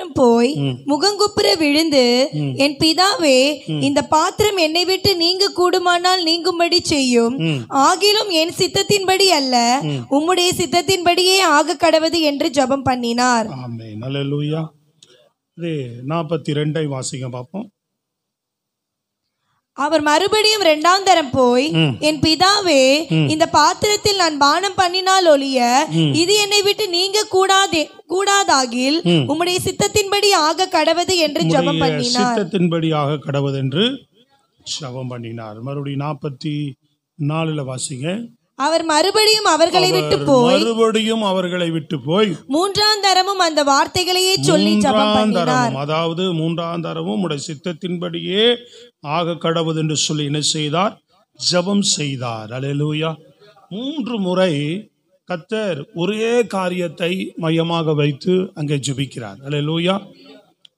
தரம் போய் முகங்குப்புற விழுந்து, என் பிதாவே, இந்த பாத்திரம் என்னை விட்டு நீங்க கூடுமானால் நீங்கும்படி செய்யும், ஆகிலும் என் சித்தத்தின்படி அல்ல உம்முடைய சித்தத்தின்படியே ஆக கடவது என்று ஜெபம் பண்ணினார். ஆமென். அல்லேலூயா. 42 வாசிங்க பார்ப்போம். அவர் மறுபடியும் 2ஆம் தரம் போய், என் பிதாவே, இந்த பாத்திரத்தில் நான் பானம் பண்ணினால் ஒழிய இது என்னை விட்டு நீங்க கூடாதாகில் உம்முடைய சித்தத்தின்படி ஆக கடவது என்று ஜெபம் பண்ணினார். சித்தத்தின்படி ஆக கடவது என்று ஜெபம் பண்ணினார். மறுபடியும் 44 வாசிங்க. அவர் மறுபடியும் அவர்களை விட்டு போய் 3ஆம் தரமும் அந்த வார்த்தைகளையே சொல்லி ஜெபம் பண்ணினார். அதாவது 3ஆம் தரமும் உடைய சித்தத்தின்படியே ஆக கடவுது என்று சொல்லி என்ன செய்தார்? ஜெபம் செய்தார். அல்லேலூயா. 3 முறை கர்த்தர் ஒரே காரியத்தை மையமாக வைத்து அங்கே ஜெபிக்கிறார். அல்லேலூயா.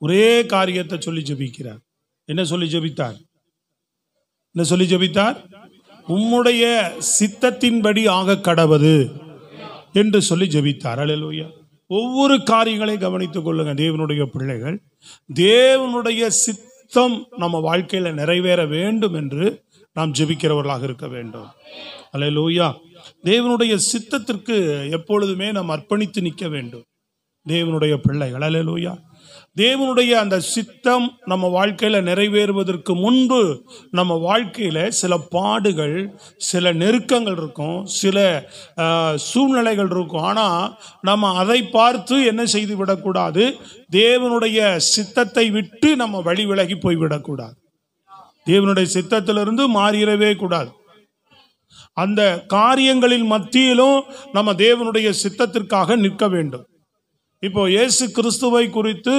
ஒரே காரியத்தை சொல்லி ஜெபிக்கிறார். என்ன சொல்லி ஜெபித்தார்? உம்முடைய சித்தத்தின்படி ஆக கடவது என்று சொல்லி ஜெபித்தார். அல்லேலூயா. ஒவ்வொரு காரியங்களை கவனித்துக் கொள்ளுங்க தேவனுடைய பிள்ளைகள். தேவனுடைய சித்தம் நம்ம வாழ்க்கையில நிறைவேற வேண்டும் என்று நாம் ஜெபிக்கிறவர்களாக இருக்க வேண்டும். அல்லேலூயா. தேவனுடைய சித்தத்திற்கு எப்பொழுதுமே நாம் அர்ப்பணித்து நிற்க வேண்டும் தேவனுடைய பிள்ளைகள். அல்லேலூயா. தேவனுடைய அந்த சித்தம் நம்ம வாழ்க்கையில நிறைவேறுவதற்கு முன்பு நம்ம வாழ்க்கையில சில பாடுகள், சில நெருக்கங்கள் இருக்கும், சில சூழ்நிலைகள் இருக்கும். ஆனா நம்ம அதை பார்த்து என்ன செய்து விடக்கூடாது? தேவனுடைய சித்தத்தை விட்டு நம்ம வழி விலகி போய்விடக்கூடாது. தேவனுடைய சித்தத்திலிருந்து மாறிடவே கூடாது. அந்த காரியங்களின் மத்தியிலும் நம்ம தேவனுடைய சித்தத்திற்காக நிற்க வேண்டும். இப்போ இயேசு கிறிஸ்துவை குறித்து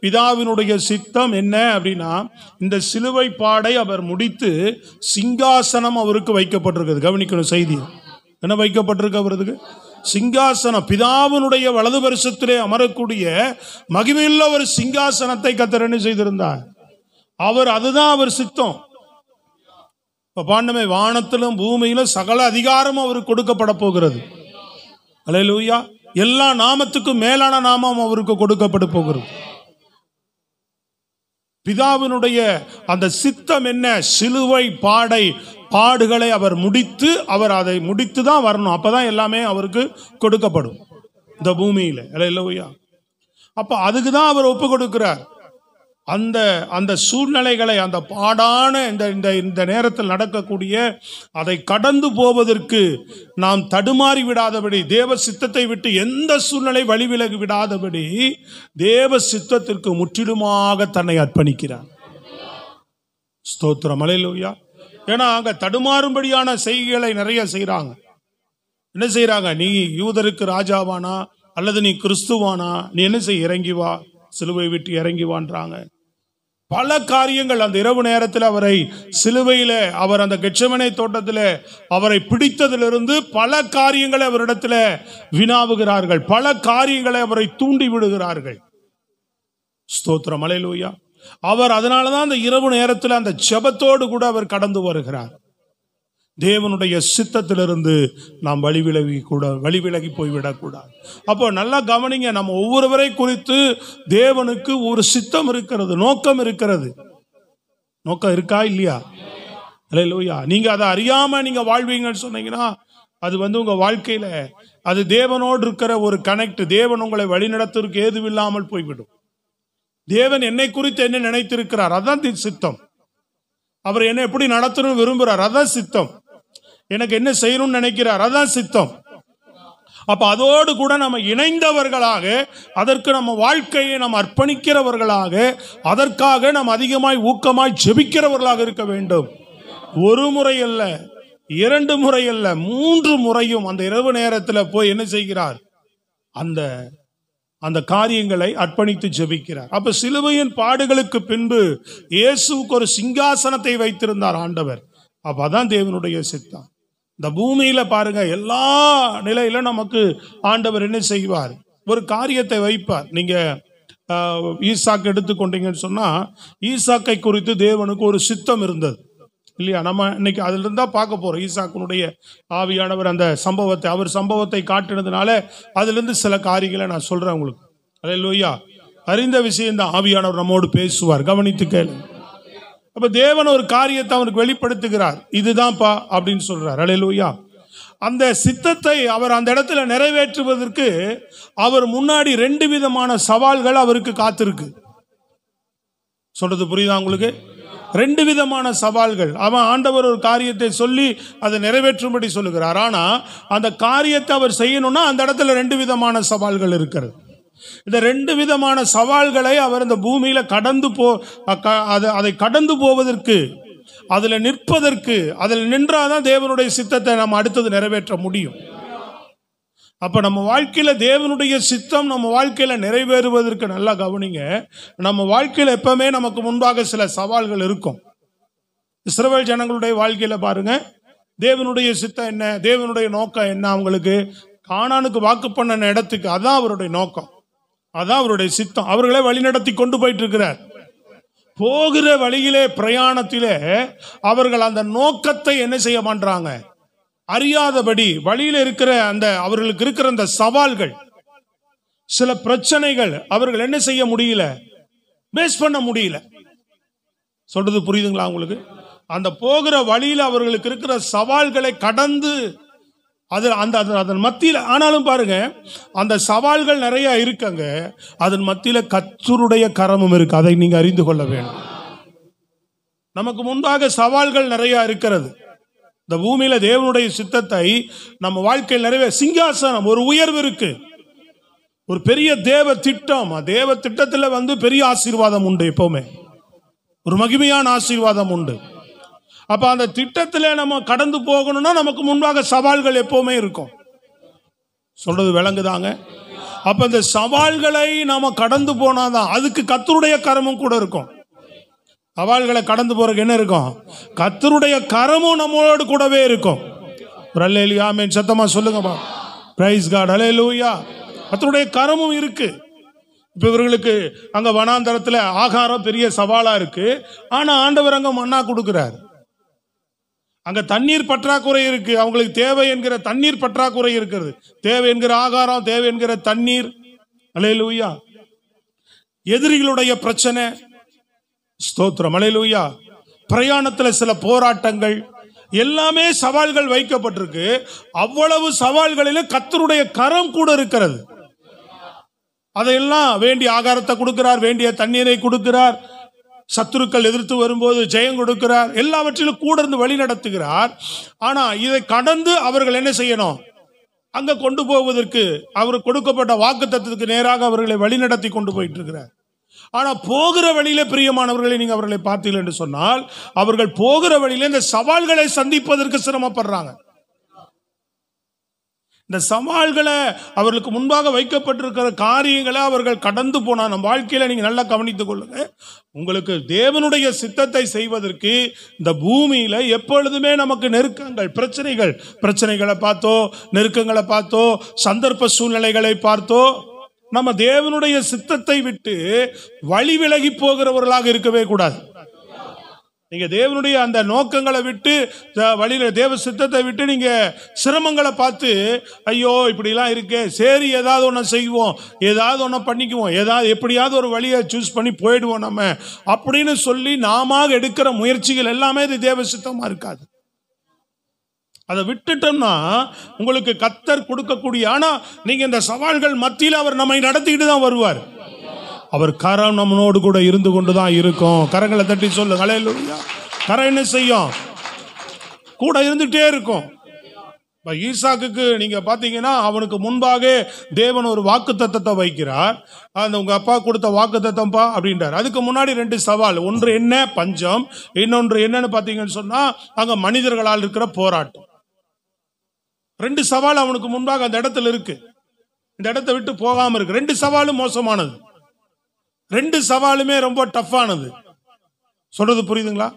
பிதாவினுடைய சித்தம் என்ன அப்படின்னா, இந்த சிலுவை பாடை அவர் முடித்து சிங்காசனம் அவருக்கு வைக்கப்பட்டிருக்குது. கவனிக்கணும் செய்தி. என்ன வைக்கப்பட்டிருக்கு அவருக்கு? சிங்காசனம். பிதாவினுடைய வலது பரிசத்திலே அமரக்கூடிய மகிமையுள்ள ஒரு சிங்காசனத்தை கர்த்தர் என்ன செய்திருந்தார்? அதுதான் அவர் சித்தம். இப்ப பாண்டமே, வானத்திலும் பூமியிலும் சகல அதிகாரமும் அவருக்கு கொடுக்கப்பட போகிறது. அல்லேலூயா. எல்லா நாமத்துக்கும் மேலான நாமம் அவருக்கு கொடுக்கப்பட போகிறது. பிதாவினுடைய அந்த சித்தம் என்ன? சிலுவை பாடுகளை அவர் முடித்து, அவர் அதை முடித்து தான் வரணும். அப்பதான் எல்லாமே அவருக்கு கொடுக்கப்படும் இந்த பூமியில. அல்லேலூயா. அப்ப அதுக்கு தான் அவர் ஒப்பு கொடுக்கிறார். அந்த சூழ்நிலைகளை, அந்த பாடான இந்த நேரத்தில் நடக்கக்கூடிய அதை கடந்து போவதற்கு நாம் தடுமாறி விடாதபடி, தேவ சித்தத்தை விட்டு எந்த சூழ்நிலை வழி விலகி விடாதபடி தேவ சித்தத்திற்கு முற்றிலுமாக தன்னை அர்ப்பணிக்கிறார். ஸ்தோத்திரம். அல்லேலூயா. ஏன்னா அங்க தடுமாறும்படியான செய்கைகளை நிறைய செய்யறாங்க. என்ன செய்யறாங்க? நீ யூதருக்கு ராஜாவானா அல்லது நீ கிறிஸ்துவானா, நீ என்ன செய்ய, இறங்கி வா, சிலுவை விட்டு இறங்கி வான்றாங்க. பல காரியங்கள் அந்த இரவு நேரத்தில் அவரை சிலுவையில, அவர் அந்த கெத்செமனே தோட்டத்தில் அவரை பிடித்ததிலிருந்து பல காரியங்களை அவரிடத்தில் வினாவுகிறார்கள். பல காரியங்களை அவரை தூண்டி விடுகிறார்கள். ஸ்தோத்திரம். அல்லேலூயா. அவர் அதனாலதான் அந்த இரவு நேரத்தில் அந்த ஜெபத்தோடு கூட அவர் கடந்து வருகிறார். தேவனுடைய சித்தத்திலிருந்து நாம் வழி விலகி போய்விடக்கூடாது. அப்போ நல்லா கவனிங்க. நம்ம ஒவ்வொருவரை குறித்து தேவனுக்கு ஒரு சித்தம் இருக்கிறது, நோக்கம் இருக்கிறது. நோக்கம் இருக்கா இல்லையா? அல்லேலூயா. நீங்க அதை அறியாம நீங்க வாழ்வீங்கன்னு சொன்னீங்கன்னா அது உங்க வாழ்க்கையில அது தேவனோடு இருக்கிற ஒரு கனெக்ட். தேவன் உங்களை வழிநடத்துவதற்கு ஏதுவில்லாமல் போய்விடும். தேவன் என்னை குறித்து என்ன நினைத்திருக்கிறார், அதான் சித்தம். அவர் என்ன எப்படி நடத்தணும் விரும்புகிறார், அதான் சித்தம். எனக்கு என்ன செய்யணும்னு நினைக்கிறார், அதான் சித்தம். அப்ப அதோடு கூட நம்ம இணைந்தவர்களாக, அதற்கு நம்ம வாழ்க்கையை நம்ம அர்ப்பணிக்கிறவர்களாக, அதற்காக நாம் அதிகமாய் ஊக்கமாய் ஜெபிக்கிறவர்களாக இருக்க வேண்டும். ஒரு முறை அல்ல, 2 முறை அல்ல, 3 முறையும் அந்த இரவு நேரத்தில் போய் என்ன செய்கிறார்? அந்த காரியங்களை அர்ப்பணித்து ஜெபிக்கிறார். அப்ப சிலுவையின் பாடுகளுக்கு பின்பு இயேசுவுக்கு ஒரு சிங்காசனத்தை வைத்திருந்தார் ஆண்டவர். அப்ப அதான் தேவனுடைய சித்தம். இந்த பூமியில பாருங்க, எல்லா நிலையில நமக்கு ஆண்டவர் என்ன செய்வார்? ஒரு காரியத்தை வைப்பார். நீங்க ஈசாக்கு எடுத்துக்கொண்டீங்கன்னு சொன்னா, ஈசாக்கை குறித்து தேவனுக்கு ஒரு சித்தம் இருந்தது இல்லையா? நம்ம இன்னைக்கு அதுல இருந்தா பார்க்க போறோம். ஈசாக்கினுடைய ஆவியானவர் அந்த சம்பவத்தை காட்டினதுனால அதுல இருந்து சில காரியங்களை நான் சொல்றேன் உங்களுக்கு. அல்லேலூயா. அறிந்த விஷயம் தான். ஆவியானவர் நம்மோடு பேசுவார், கவனித்து கேளு. அப்ப தேவன் ஒரு காரியத்தை அவனுக்கு வெளிப்படுத்துகிறார், இதுதான்ப்பா அப்படின்னு சொல்றார். அல்லேலூயா. அந்த சித்தத்தை அவர் அந்த இடத்துல நிறைவேற்றுவதற்கு அவர் முன்னாடி 2 விதமான சவால்கள் அவருக்கு காத்திருக்கு. சொல்றது புரியுதா உங்களுக்கு? 2 விதமான சவால்கள். அவன் ஆண்டவர் ஒரு காரியத்தை சொல்லி அதை நிறைவேற்றும்படி சொல்லுகிறார். ஆனா அந்த காரியத்தை அவர் செய்யணும்னா அந்த இடத்துல 2 விதமான சவால்கள் இருக்கிறது. இந்த 2 விதமான சவால்களை அவர் இந்த பூமியில அதை கடந்து போவதற்கு, அதுல நிற்பதற்கு, அதில் நின்றாதான் தேவனுடைய சித்தத்தை நம்ம அடுத்தது நிறைவேற்ற முடியும். அப்ப நம்ம வாழ்க்கையில தேவனுடைய சித்தம் நம்ம வாழ்க்கையில நிறைவேறுவதற்கு நல்லா கவனிங்க. நம்ம வாழ்க்கையில எப்பவுமே நமக்கு முன்பாக சில சவால்கள் இருக்கும். இஸ்ரவேல் ஜனங்களுடைய வாழ்க்கையில பாருங்க, தேவனுடைய சித்தம் என்ன, தேவனுடைய நோக்கம் என்ன, அவங்களுக்கு கானானுக்கு வாக்கு பண்ண இடத்துக்கு அதான் அவருடைய நோக்கம், அதான் அவருடைய சித்தம். அவர்களே வழிநடத்தி கொண்டு போயிட்டு இருக்கிறார். போகிற வழியிலே பிரயாணத்திலே அவர்கள் அந்த நோக்கத்தை என்ன செய்ய மாட்டாங்க, அறியாதபடி வழியில இருக்கிற அந்த அவர்களுக்கு இருக்கிற அந்த சவால்கள், சில பிரச்சனைகள் அவர்கள் என்ன செய்ய முடியல, பேஸ் பண்ண முடியல. சொல்றது புரியுதுங்களா உங்களுக்கு? அந்த போகிற வழியில அவர்களுக்கு இருக்கிற சவால்களை கடந்து அதன் மத்தியில், ஆனாலும் பாருங்க அந்த சவால்கள் நிறைய இருக்குங்க, அதன் மத்தியில கர்த்தருடைய கரமும் இருக்கு. அதை நீங்க அறிந்து கொள்ள வேண்டும். நமக்கு முன்பாக சவால்கள் நிறைய இருக்கிறது. இந்த பூமியில தேவனுடைய சித்தத்தை நம்ம வாழ்க்கையில் நிறைய சிங்காசனம், ஒரு உயர்வு இருக்கு, ஒரு பெரிய தேவ திட்டம். தேவ திட்டத்தில் பெரிய ஆசீர்வாதம் உண்டு, எப்பவுமே ஒரு மகிமையான ஆசீர்வாதம் உண்டு. அப்ப அந்த திட்டத்திலே நம்ம கடந்து போகணும்னா நமக்கு முன்பாக சவால்கள் எப்பவுமே இருக்கும். சொல்றது விளங்குதாங்க? அப்ப இந்த சவால்களை நாம கடந்து போனாதான் அதுக்கு கர்த்தருடைய கரமும் கூட இருக்கும். சவால்களை கடந்து போறதுக்கு என்ன இருக்கும்? கர்த்தருடைய கரமும் நம்மளோடு கூடவே இருக்கும். அல்லேலூயா, ஆமென். சத்தமா சொல்லுங்கப்பா. Praise God. அல்லேலூயா. கர்த்தருடைய கரமும் இருக்கு. இப்ப இவர்களுக்கு அங்க வனாந்தரத்துல ஆகாரம் பெரிய சவாலா இருக்கு. ஆனா ஆண்டவர் அங்க மன்னா கொடுக்கிறார். அங்க தண்ணீர் பற்றாக்குறை இருக்கு. அவங்களுக்கு தேவை என்கிற தண்ணீர் பற்றாக்குறை இருக்கிறது. தேவை என்கிற ஆகாரம், தேவை என்கிற தண்ணீர். அல்லேலூயா. எதிரிகளுடைய பிரச்சனை, ஸ்தோத்திரம், அல்லேலூயா. பிரயாணத்துல சில போராட்டங்கள், எல்லாமே சவால்கள் வைக்கப்பட்டிருக்கு. அவ்வளவு சவால்களிலும் கர்த்தருடைய கரம் கூட இருக்கிறது. அதையெல்லாம் வேண்டிய ஆகாரத்தை கொடுக்கிறார், வேண்டிய தண்ணீரை கொடுக்கிறார், சத்துருக்கள் எதிர்த்து வரும்போது ஜெயம் கொடுக்கிறார், எல்லாவற்றிலும் கூட இருந்து வழி நடத்துகிறார். ஆனா இதை கடந்து அவர்கள் என்ன செய்யணும்? அங்க கொண்டு போவதற்கு அவர் கொடுக்கப்பட்ட வாக்குத்தத்தத்துக்கு நேராக அவர்களை வழி நடத்தி கொண்டு போயிட்டு இருக்கிறார். ஆனா போகிற வழியில பிரியமானவர்களை நீங்க அவர்களை பார்த்தீர்கள் என்று சொன்னால், அவர்கள் போகிற வழியில இந்த சவால்களை சந்திப்பதற்கு சிரமப்படுறாங்க. இந்த சவால்களை அவர்களுக்கு முன்பாக வைக்கப்பட்டிருக்கிற காரியங்களை அவர்கள் கடந்து போனா, நம்ம வாழ்க்கையில நீங்க நல்லா கவனித்துக் கொள்ளுங்க. உங்களுக்கு தேவனுடைய சித்தத்தை செய்வதற்கு இந்த பூமியில எப்பொழுதுமே நமக்கு நெருக்கங்கள், பிரச்சனைகளை பார்த்தோ, நெருக்கங்களை பார்த்தோ, சந்தர்ப்ப சூழ்நிலைகளை பார்த்தோ, நம்ம தேவனுடைய சித்தத்தை விட்டு வழி விலகி போகிறவர்களாக இருக்கவே கூடாது. நீங்க தேவனுடைய அந்த நோக்கங்களை விட்டு, வழியில தேவ சித்தத்தை விட்டு நீங்க சிரமங்களை பார்த்து, ஐயோ இப்படிலாம் இருக்கே, சரி ஏதாவது ஒன்று செய்வோம், ஏதாவது ஒன்று பண்ணிக்குவோம், ஏதாவது எப்படியாவது ஒரு வழியை சூஸ் பண்ணி போயிடுவோம் நம்ம அப்படின்னு சொல்லி நாம எடுக்கிற முயற்சிகள் எல்லாமே இது தேவ சித்தமா இருக்காது. அதை விட்டுட்டோம்னா உங்களுக்கு கர்த்தர் கொடுக்கக்கூடிய, ஆனா நீங்க இந்த சவால்கள் மத்தியில் அவர் நம்மை நடத்திக்கிட்டு தான் வருவார். அவர் கரம் நம்மளோடு கூட இருந்து கொண்டுதான் இருக்கும். கரங்களை தட்டி சொல்லுங்க. அல்லேலூயா. கரம் என்ன செய்யும்? கூட இருந்துட்டே இருக்கும். ஈசாக்குக்கு நீங்க பாத்தீங்கன்னா, அவனுக்கு முன்பாக தேவன் ஒரு வாக்குத்தத்தத்தை வைக்கிறார். அந்த உங்க அப்பா கொடுத்த வாக்குத்தத்தம்பா அப்படின்றார். அதுக்கு முன்னாடி 2 சவால். ஒன்று என்ன? பஞ்சம். இன்னொன்று என்னன்னு பாத்தீங்கன்னு சொன்னா, அங்க மனிதர்களால் இருக்கிற போராட்டம். 2 சவால் அவனுக்கு முன்பாக அந்த இடத்துல இருக்கு. இந்த இடத்தை விட்டு போகாம இருக்கு. 2 சவாலும் மோசமானது, 2 சவாலுமே ரொம்ப டஃப்பானது. சொல்றது புரியுதுங்களா?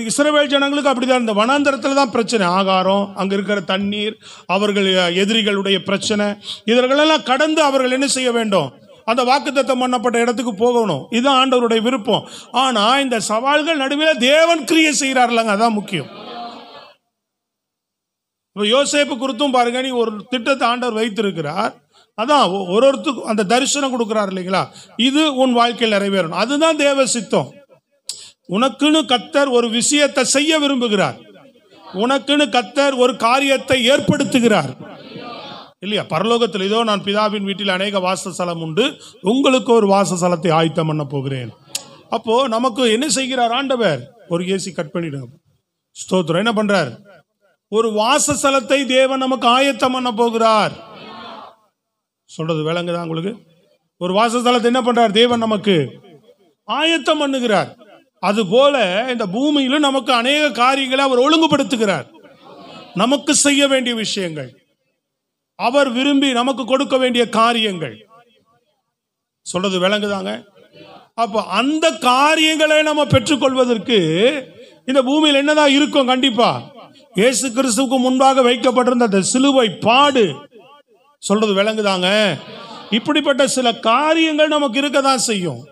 இஸ்ரவேல் ஜனங்களுக்கு அப்படிதான். இந்த வனாந்தரத்துல தான் பிரச்சனை. ஆகாரம், அங்க இருக்கிற தண்ணீர், அவர்கள் எதிரிகளுடைய பிரச்சனை, இதர்களெல்லாம் கடந்து அவர்கள் என்ன செய்ய வேண்டும்? அந்த வாக்குத்தத்தம் பண்ணப்பட்ட இடத்துக்கு போகணும். இதுதான் ஆண்டவருடைய விருப்பம். ஆனா இந்த சவால்கள் நடுவில் தேவன் கிரியை செய்யறாருலங்க, அதான் முக்கியம். யோசேப்பு குறித்தும் பாருங்க, நீ ஒரு திட்டத்தை ஆண்டவர் வைத்திருக்கிறார். அதான் ஒருத்தருக்கும் அந்த தரிசனம் கொடுக்கிறார் இல்லைங்களா, இது உன் வாழ்க்கையில் நிறைவேறணும். அதுதான் தேவ சித்தம். உனக்குன்னு கர்த்தர் ஒரு விஷயத்தை செய்ய விரும்புகிறார். உனக்குன்னு கர்த்தர் ஒரு காரியத்தை ஏற்படுத்துகிறார் இல்லையா? பரலோகத்தில் இதோ நான் பிதாவின் வீட்டில் அநேக வாசஸ்தலம் உண்டு, உங்களுக்கு ஒரு வாசஸ்தலத்தை ஆயத்தம் பண்ண போகிறேன். அப்போ நமக்கு என்ன செய்கிறார் ஆண்டவர்? ஒரு ஏசி கட் பண்ணிடுங்க. ஸ்தோத்திரம். என்ன பண்றார்? ஒரு வாசஸ்தலத்தை தேவன் நமக்கு ஆயத்தம் பண்ண போகிறார். சொல்றது விளங்குதா உங்களுக்கு? ஒரு வாசஸ்தலத்தை என்ன பண்றார்? தேவன் நமக்கு ஆயத்தம் பண்ணுகிறார். அது போல இந்த பூமியிலும் நமக்கு அநேக காரியங்களை அவர் ஒழுங்குபடுத்துகிறார். நமக்கு செய்ய வேண்டிய விஷயங்கள், அவர் விரும்பி நமக்கு கொடுக்க வேண்டிய காரியங்கள். சொல்றது விளங்குதாங்க? அப்ப அந்த காரியங்களை நம்ம பெற்றுக்கொள்வதற்கு இந்த பூமியில் என்னதான் இருக்கும்? கண்டிப்பா இயேசு கிறிஸ்துவுக்கு முன்பாக வைக்கப்பட்டிருந்த அந்த சிலுவை பாடு. சொல்றது விளங்குதாங்க? இப்படிப்பட்ட சில காரியங்கள் நமக்கு இருக்கதான் செய்யும்.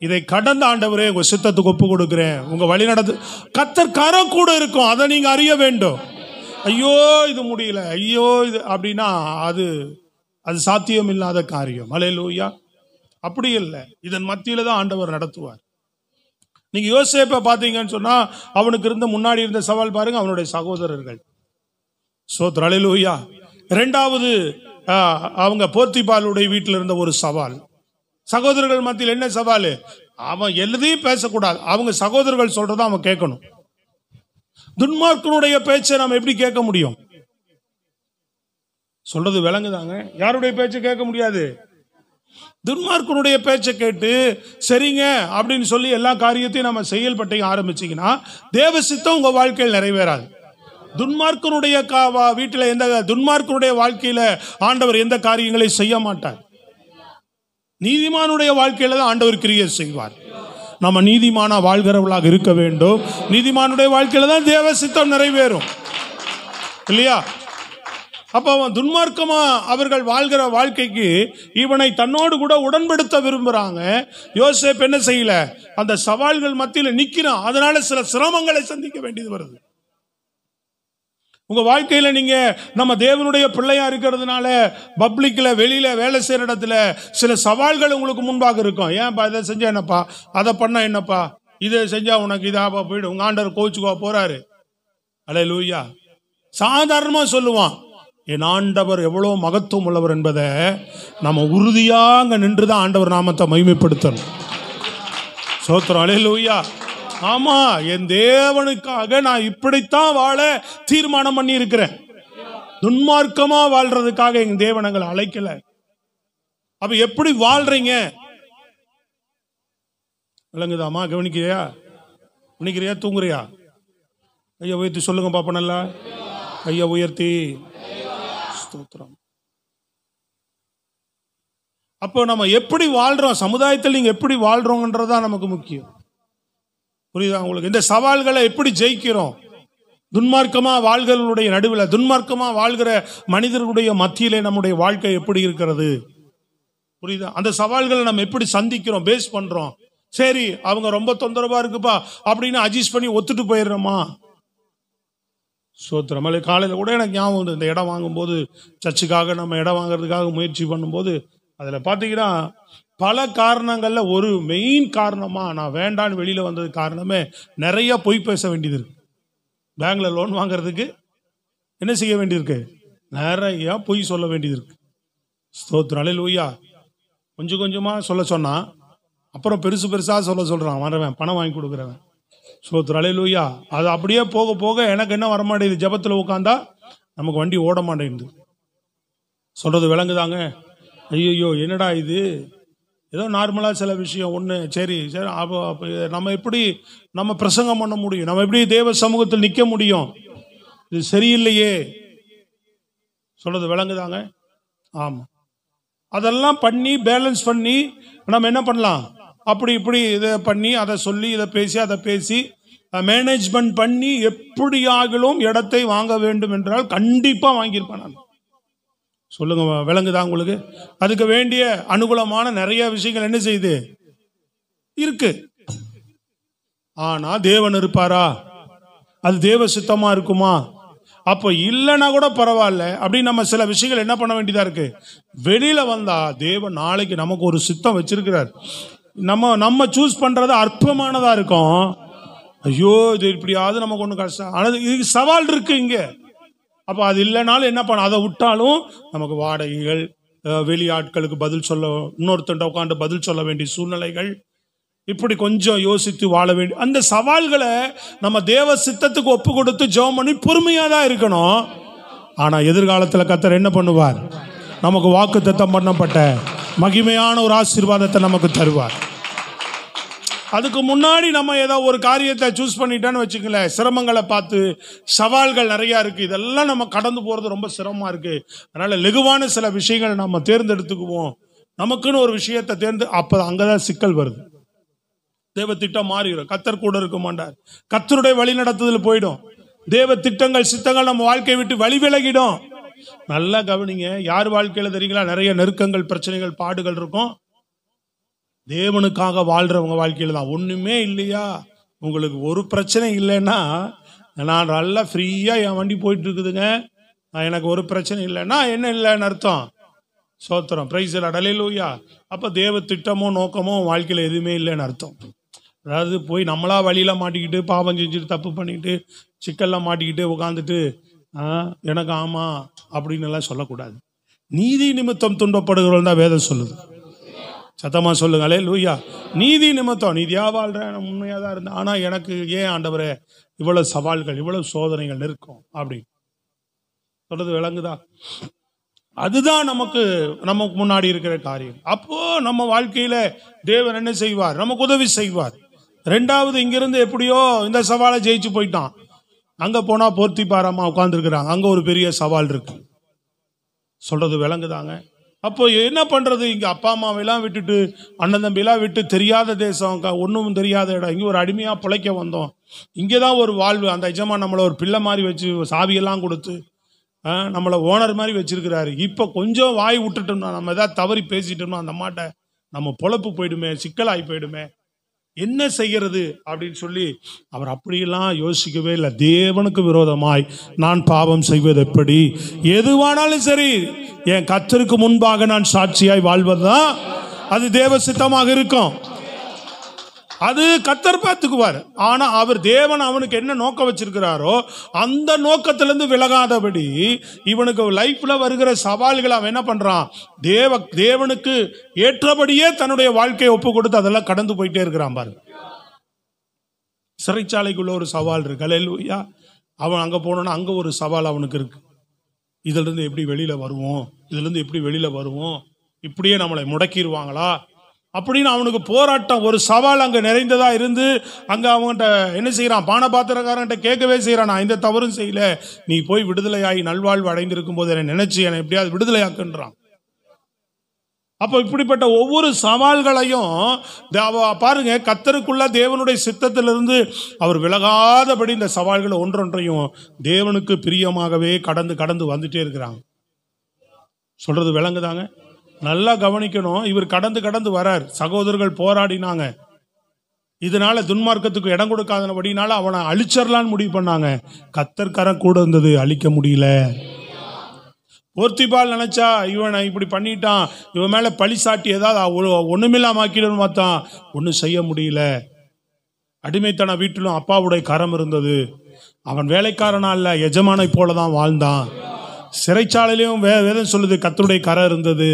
இதை கடந்த ஆண்டவரே உங்க சித்தத்துக்கு ஒப்பு கொடுக்கிறேன், உங்க வழி நடத்து. கர்த்தர் கரம் கூட இருக்கும், அதை நீங்க அறிய வேண்டும். ஐயோ இது முடியல, ஐயோ இது அப்படின்னா அது சாத்தியம் இல்லாத காரியம். அல்லேலூயா. அப்படி இல்லை, இதன் மத்தியில தான் ஆண்டவர் நடத்துவார். நீங்க யோசேப்பை பார்த்தீங்கன்னு சொன்னா அவனுக்கு இருந்த முன்னாடி இருந்த சவால் பாருங்க, அவனுடைய சகோதரர்கள். ஸ்தோத்திரம். அல்லேலூயா. இரண்டாவது அவங்க போர்த்திபாலுடைய வீட்டில் இருந்த ஒரு சவால். சகோதரர்கள் மத்தியில் என்ன சவால்? அவன் எதையும் பேசக்கூடாது, அவங்க சகோதரர்கள் சொல்றத அவன் கேட்கணும். துன்மார்க்கனுடைய பேச்சை நம்ம எப்படி கேட்க முடியும்? சொல்றது விளங்குதாங்க? யாருடைய பேச்சை கேட்க முடியாது? துன்மார்க்கனுடைய பேச்சை கேட்டு சரிங்க அப்படின்னு சொல்லி எல்லா காரியத்தையும் நம்ம செயல்பட்டு ஆரம்பிச்சீங்கன்னா தேவ சித்தம் உங்க வாழ்க்கையில் நிறைவேறாது. துன்மார்க்கனுடைய வீட்டில் துன்மார்க்கனுடைய வாழ்க்கையில ஆண்டவர் எந்த காரியங்களை செய்ய மாட்டார். நீதிமானுடைய வாழ்க்கையில தான் ஆண்டவர் கிரியை செய்வார். நம்ம நீதிமானா வாழ்கிறவர்களாக இருக்க வேண்டும். நீதிமானுடைய வாழ்க்கையில தான் தேவ சித்தம் நிறைவேறும் இல்லையா? அப்ப அவன் துன்மார்க்கமா அவர்கள் வாழ்கிற வாழ்க்கைக்கு இவனை தன்னோடு கூட உடன்படுத்த விரும்புறாங்க. யோசேப்பு என்ன செய்யல? அந்த சவால்கள் மத்தியில் நிக்கிறான். அதனால சில சிரமங்களை சந்திக்க வேண்டியது வருது. உங்க வாழ்க்கையில நீங்க நம்ம தேவனுடைய பிள்ளையா இருக்கிறதுனால பப்ளிக்ல வெளியில வேலை செய்யற இடத்துல சில சவால்கள் உங்களுக்கு முன்பாக இருக்கும். ஏன்பா இதை செஞ்சா என்னப்பா, அதை பண்ணா என்னப்பா, இதை செஞ்சா உனக்கு இதாப்பா போயிடும், உங்க ஆண்டவர் கோச்சுக்கோ போறாரு. அல்லேலூயா. சாதாரணமா சொல்லுவான், என் ஆண்டவர் எவ்வளவு மகத்துவம் உள்ளவர் என்பதை நம்ம உறுதியாக நின்றுதான் ஆண்டவர் நாமத்தை மகிமைப்படுத்தணும். ஸ்தோத்திரம். அல்லேலூயா. ஆமா, என் தேவனுக்காக நான் இப்படித்தான் வாழ தீர்மானம் பண்ணி இருக்கிறேன். துன்மார்க்கமா வாழ்றதுக்காக எங்க தேவனங்களை அழைக்கல. அப்ப எப்படி வாழ்றீங்க? விளங்குதாமா? கவனிக்கிறியா? கவனிக்கிறியா? தூங்குறியா? ஐயா உயர்த்தி சொல்லுங்க பாப்பா. நல்லா ஐயா உயர்த்தி. ஸ்தோத்திரம். அப்போ நம்ம எப்படி வாழ்றோம், சமுதாயத்தில் நீங்க எப்படி வாழ்றோங்கன்றதுதான் நமக்கு முக்கியம். புரியுதா உங்களுக்கு? இந்த சவால்களை எப்படி ஜெயிக்கிறோம்? துன்மார்க்கமா வாழ்களுடைய நடுவில், துன்மார்க்கமா வாழ்கிற மனிதர்களுடைய மத்தியிலே நம்முடைய வாழ்க்கை எப்படி இருக்கிறது? புரியுதா? அந்த சவால்களை நம்ம எப்படி சந்திக்கிறோம், பேஸ் பண்றோம். சரி அவங்க ரொம்ப தொந்தரவா இருக்குப்பா அப்படின்னு அட்ஜஸ்ட் பண்ணி ஒத்துட்டு போயிடுறோமா? சோத்திரம். காலையில் கூட எனக்கு ஞாபகம் வந்து இந்த இடம் வாங்கும்போது, சர்ச்சுக்காக நம்ம இடம் வாங்குறதுக்காக முயற்சி பண்ணும்போது, அதில் பார்த்தீங்கன்னா பல காரணங்கள்ல ஒரு மெயின் காரணமா நான் வேண்டான்னு வெளியில வந்தது காரணமே நிறைய பொய் பேச வேண்டியது இருக்கு. பேங்க்ல லோன் வாங்குறதுக்கு என்ன செய்ய வேண்டியிருக்கு? நிறைய பொய் சொல்ல வேண்டியது இருக்கு. ஸ்தோத்திரம். அல்லேலூயா. கொஞ்சம் கொஞ்சமா சொல்ல சொன்னா அப்புறம் பெருசு பெருசா சொல்றான் வரவன், பணம் வாங்கி கொடுக்குறவன். ஸ்தோத்திரம். அல்லேலூயா. அது அப்படியே போக போக எனக்கு என்ன வரமாட்டேங்குது, ஜெபத்தில் உட்காந்தா நமக்கு வண்டி ஓட மாட்டேங்குது. சொல்றது விளங்குதாங்க? ஐயோ என்னடா இது, ஏதோ நார்மலாக சில விஷயம் ஒன்று, சரி சரி அப்போ நம்ம எப்படி நம்ம பிரசங்கம் பண்ண முடியும், நம்ம எப்படி தேவ சமூகத்தில் நிற்க முடியும், இது சரியில்லையே. சொல்றது விளங்குதாங்க? ஆமாம். அதெல்லாம் பண்ணி பேலன்ஸ் பண்ணி நம்ம என்ன பண்ணலாம், அப்படி இப்படி இதை பண்ணி அதை சொல்லி இதை பேசி அதை பேசி மேனேஜ்மெண்ட் பண்ணி எப்படியாகிலும் இடத்தை வாங்க வேண்டும் என்றால் கண்டிப்பாக வாங்கியிருப்பேன் நான். சொல்லுங்க, விளங்குதா உங்களுக்கு? அதுக்கு வேண்டிய அனுகூலமான நிறைய விஷயங்கள் என்ன செய்யுது இருக்கு. ஆனா தேவன் இருப்பாரா? அது தேவ சித்தமா இருக்குமா? அப்போ இல்லைன்னா கூட பரவாயில்ல அப்படின்னு நம்ம சில விஷயங்கள் என்ன பண்ண வேண்டியதா இருக்கு. வெளியில வந்தா தேவன் நாளைக்கு நமக்கு ஒரு சித்தம் வச்சிருக்கிறார். நம்ம சூஸ் பண்றது அற்பமானதா இருக்கும். ஐயோ இது இப்படியாவது நமக்கு ஒண்ணு கஷ்டம், ஆனால் இதுக்கு சவால் இருக்கு இங்க. அப்ப அது இல்லைனாலும் என்ன பண்ண, அதை விட்டாலும் நமக்கு வாடகைகள், வெளியாட்களுக்கு பதில் சொல்ல, இன்னொருத்தண்ட உட்காந்து பதில் சொல்ல வேண்டிய சூழ்நிலைகள், இப்படி கொஞ்சம் யோசித்து வாழ வேண்டிய அந்த சவால்களை நம்ம தேவ சித்தத்துக்கு ஒப்பு கொடுத்து ஜெபம் பண்ணி பொறுமையா தான் இருக்கணும். ஆனா எதிர்காலத்தில் கர்த்தர் என்ன பண்ணுவார், நமக்கு வாக்குத்தத்தம் பண்ணப்பட்ட மகிமையான ஒரு ஆசீர்வாதத்தை நமக்கு தருவார். அதுக்கு முன்னாடி நம்ம ஏதோ ஒரு காரியத்தை சூஸ் பண்ணிட்டோன்னு வச்சுக்கங்களேன், சிரமங்களை பார்த்து, சவால்கள் நிறைய இருக்கு, இதெல்லாம் நம்ம கடந்து போறது ரொம்ப சிரமமா இருக்கு. அதனால லெகுவான சில விஷயங்கள் நம்ம தேர்ந்தெடுத்துக்குவோம். நமக்குன்னு ஒரு விஷயத்தை அப்ப அங்கதான் சிக்கல் வருது. தேவ திட்டம் மாறிடும். கர்த்தர் கூட இருக்க மாட்டார். கர்த்தருடைய வழி நடத்துதல் போயிடும். தேவ திட்டங்கள் சித்தங்கள் நம்ம வாழ்க்கையை விட்டு வழி விலகிடும். நல்லா கவனிங்க, யார் வாழ்க்கையில தெரியுங்களா நிறைய நெருக்கங்கள், பிரச்சனைகள், பாடுகள் இருக்கும். தேவனுக்காக வாழ்றவங்க வாழ்க்கையில தான். ஒண்ணுமே இல்லையா, உங்களுக்கு ஒரு பிரச்சனை இல்லைன்னா, நான் நல்லா ஃப்ரீயா என் வண்டி போயிட்டு இருக்குதுங்க, எனக்கு ஒரு பிரச்சனை இல்லைன்னா என்ன இல்லைன்னு அர்த்தம்? சோத்திரம், பிரைஸ் தி லார்ட், அல்லேலூயா. அப்ப தேவ திட்டமோ நோக்கமோ வாழ்க்கையில எதுவுமே இல்லைன்னு அர்த்தம். அதாவது போய் நம்மளா வழியில மாட்டிக்கிட்டு, பாவம் செஞ்சுட்டு, தப்பு பண்ணிக்கிட்டு, சிக்கல்லாம் மாட்டிக்கிட்டு உட்காந்துட்டு எனக்கு ஆமா அப்படின்னு எல்லாம் சொல்லக்கூடாது. நீதி நிமித்தம் துன்பப்படுகிறவர்கள் தான் வேதம் சொல்லுது. சத்தமா சொல்லுங்க அல்லேலூயா. நீதி நிமித்தம், நீதியா வாழ்றேன், உண்மையா தான் இருந்தேன், ஆனா எனக்கு ஏன் ஆண்டவரே இவ்வளவு சவால்கள், இவ்வளவு சோதனைகள் இருக்கும் அப்படி சொல்றது விளங்குதா? அதுதான் நமக்கு முன்னாடி இருக்கிற காரியம். அப்போ நம்ம வாழ்க்கையில தேவன் என்ன செய்வார், நமக்கு உதவி செய்வார். ரெண்டாவது, இங்கிருந்து எப்படியோ இந்த சவாலை ஜெயிச்சு போயிட்டான், அங்க போனா போர்த்திபாரமா உட்கார்ந்து இருக்கிறாங்க, அங்க ஒரு பெரிய சவால் இருக்கு. சொல்றது விளங்குதாங்க? அப்போ என்ன பண்றது, இங்க அப்பா அம்மாவெல்லாம் விட்டுட்டு, அண்ணன் தம்பியெல்லாம் விட்டு, தெரியாத தேசம், ஒன்றும் தெரியாத இடம், இங்கே ஒரு அடிமையா பிழைக்க வந்தோம், இங்கேதான் ஒரு வாழ்வு. அந்த எஜமான் நம்மளை ஒரு பிள்ளை மாதிரி வச்சு சாவியெல்லாம் கொடுத்து நம்மளை ஓனர் மாதிரி வச்சிருக்கிறாரு. இப்போ கொஞ்சம் வாய் விட்டுட்டோம்னா, நம்ம ஏதாவது தவறி பேசிட்டோம்னா அந்த அம்மாட்ட நம்ம பொழப்பு போயிடுமே, சிக்கலாகி போயிடுமே, என்ன செய்யறது அப்படின்னு சொல்லி அவர் அப்படியெல்லாம் யோசிக்கவே இல்லை. தேவனுக்கு விரோதமாய் நான் பாவம் செய்வது எப்படி, எதுவானாலும் சரி என் கர்த்தருக்கு முன்பாக நான் சாட்சியாய் வாழ்வதுதான் அது தேவ சித்தமாக இருக்கும். அது கர்த்தர் பார்த்துக்குவார். ஆனா அவர் தேவன் அவனுக்கு என்ன நோக்கம் வச்சிருக்கிறாரோ அந்த நோக்கத்திலிருந்து விலகாதபடி இவனுக்கு லைஃப்ல வருகிற சவால்களை அவன் என்ன பண்றான், தேவனுக்கு ஏற்றபடியே தன்னுடைய வாழ்க்கையை ஒப்பு கொடுத்து அதெல்லாம் கடந்து போயிட்டே இருக்கிறான். பாரு, சிறைச்சாலைக்குள்ள ஒரு சவால் இருக்கு, அல்லேலூயா. அவன் அங்க போனோன்னா அங்க ஒரு சவால் அவனுக்கு இருக்கு. இதுல இருந்து எப்படி வெளியில வருவோம், இதுல இருந்து எப்படி வெளியில வருவோம், இப்படியே நம்மளை முடக்கிடுவாங்களா அப்படின்னு அவனுக்கு போராட்டம், ஒரு சவால் அங்க நிறைந்ததா இருந்து அங்க அவன்கிட்ட என்ன செய்யறான், பானபாத்திரக்காரன்ட்ட கேட்கவே செய்யறான், நான் இந்த தவறும் செய்யல, நீ போய் விடுதலையாகி நல்வாழ்வு அடைந்திருக்கும் போது என்னை நினைச்சு என்னை எப்படியாவது விடுதலையாக்குன்றான். அப்போ இப்படிப்பட்ட ஒவ்வொரு சவால்களையும் பாருங்க, கர்த்தருக்குள்ள தேவனுடைய சித்தத்திலிருந்து அவர் விலகாதபடி இந்த சவால்களை ஒன்றொன்றையும் தேவனுக்கு பிரியமாகவே கடந்து வந்துட்டே இருக்கிறாங்க. சொல்றது விளங்குதாங்க? நல்லா கவனிக்கணும். இவர் கடந்து வரார். சகோதரர்கள் போராடினாங்க, இதனால துன்மார்க்கத்துக்கு இடம் கொடுக்காதபடினால அவனை அழிச்சரலான்னு முடிவு பண்ணாங்க. கர்த்தர்காரன் கூட இருந்தது, அழிக்க முடியல. போர்த்திபால் நினைச்சா இவனை இப்படி பண்ணிட்டான், இவன் மேல பழி சாட்டி ஏதாவது ஒண்ணுமில்லாம ஆக்கிடணும் பார்த்தான், ஒன்னும் செய்ய முடியல. அடிமைத்தன வீட்டிலும் அப்பாவுடைய கரம் இருந்தது. அவன் வேலைக்காரனா இல்ல, எஜமானை போலதான் வாழ்ந்தான். சிறைச்சாலையிலும் வேதம் சொல்லுது கர்த்தருடைய கரம் இருந்தது.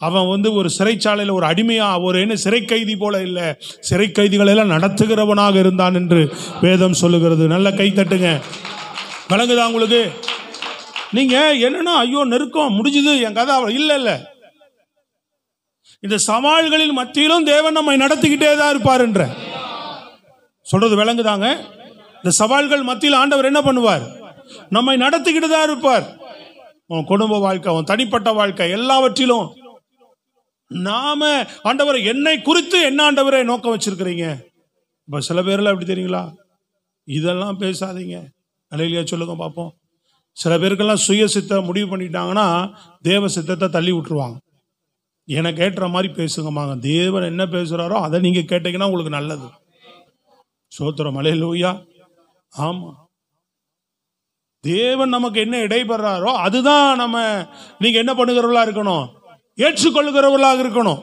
அவன் ஒரு சிறைச்சாலையில் ஒரு அடிமையா, ஒரு சிறை கைதி போல இல்ல, சிறை கைதிகளை எல்லாம் நடத்துகிறவனாக இருந்தான் என்று வேதம் சொல்லுகிறது. நல்ல கை தட்டுங்க. விளங்குதா உங்களுக்கு? நீங்க என்னன்னா ஐயோ நெருக்கம் முடிஞ்சது என் கதை இல்ல, இந்த சவால்களின் மத்தியிலும் தேவன் நம்மை நடத்திக்கிட்டே தான் இருப்பார் என்ற சொல்றது விளங்குதாங்க? இந்த சவால்கள் மத்தியில் ஆண்டவர் என்ன பண்ணுவார், நம்மை நடத்திக்கிட்டு தான் இருப்பார். உன் குடும்ப வாழ்க்கை, உன் தனிப்பட்ட வாழ்க்கை, எல்லாவற்றிலும் நாம ஆண்டவரை என்னை குறித்து என்ன ஆண்டவரை நோக்கம் வச்சிருக்கிறீங்க. இப்ப சில பேர்ல எப்படி தெரியுங்களா, இதெல்லாம் பேசாதீங்க, அல்லேலூயா சொல்லுங்க பார்ப்போம். சில பேருக்கெல்லாம் சுய சித்த முடிவு பண்ணிட்டாங்கன்னா தேவ சித்தத்தை தள்ளி விட்டுருவாங்க. எனக்கு ஏற்ற மாதிரி பேசுங்கம்மாங்க, தேவன் என்ன பேசுறாரோ அதை நீங்க கேட்டீங்கன்னா உங்களுக்கு நல்லது. சோத்திரம், அல்லேலூயா. ஆமா, தேவன் நமக்கு என்ன இடைபெறாரோ அதுதான் நீங்க என்ன பண்ணுகிறவர்களா இருக்கணும், ஏற்றுக்கொள்கிறவர்களாக இருக்கணும்.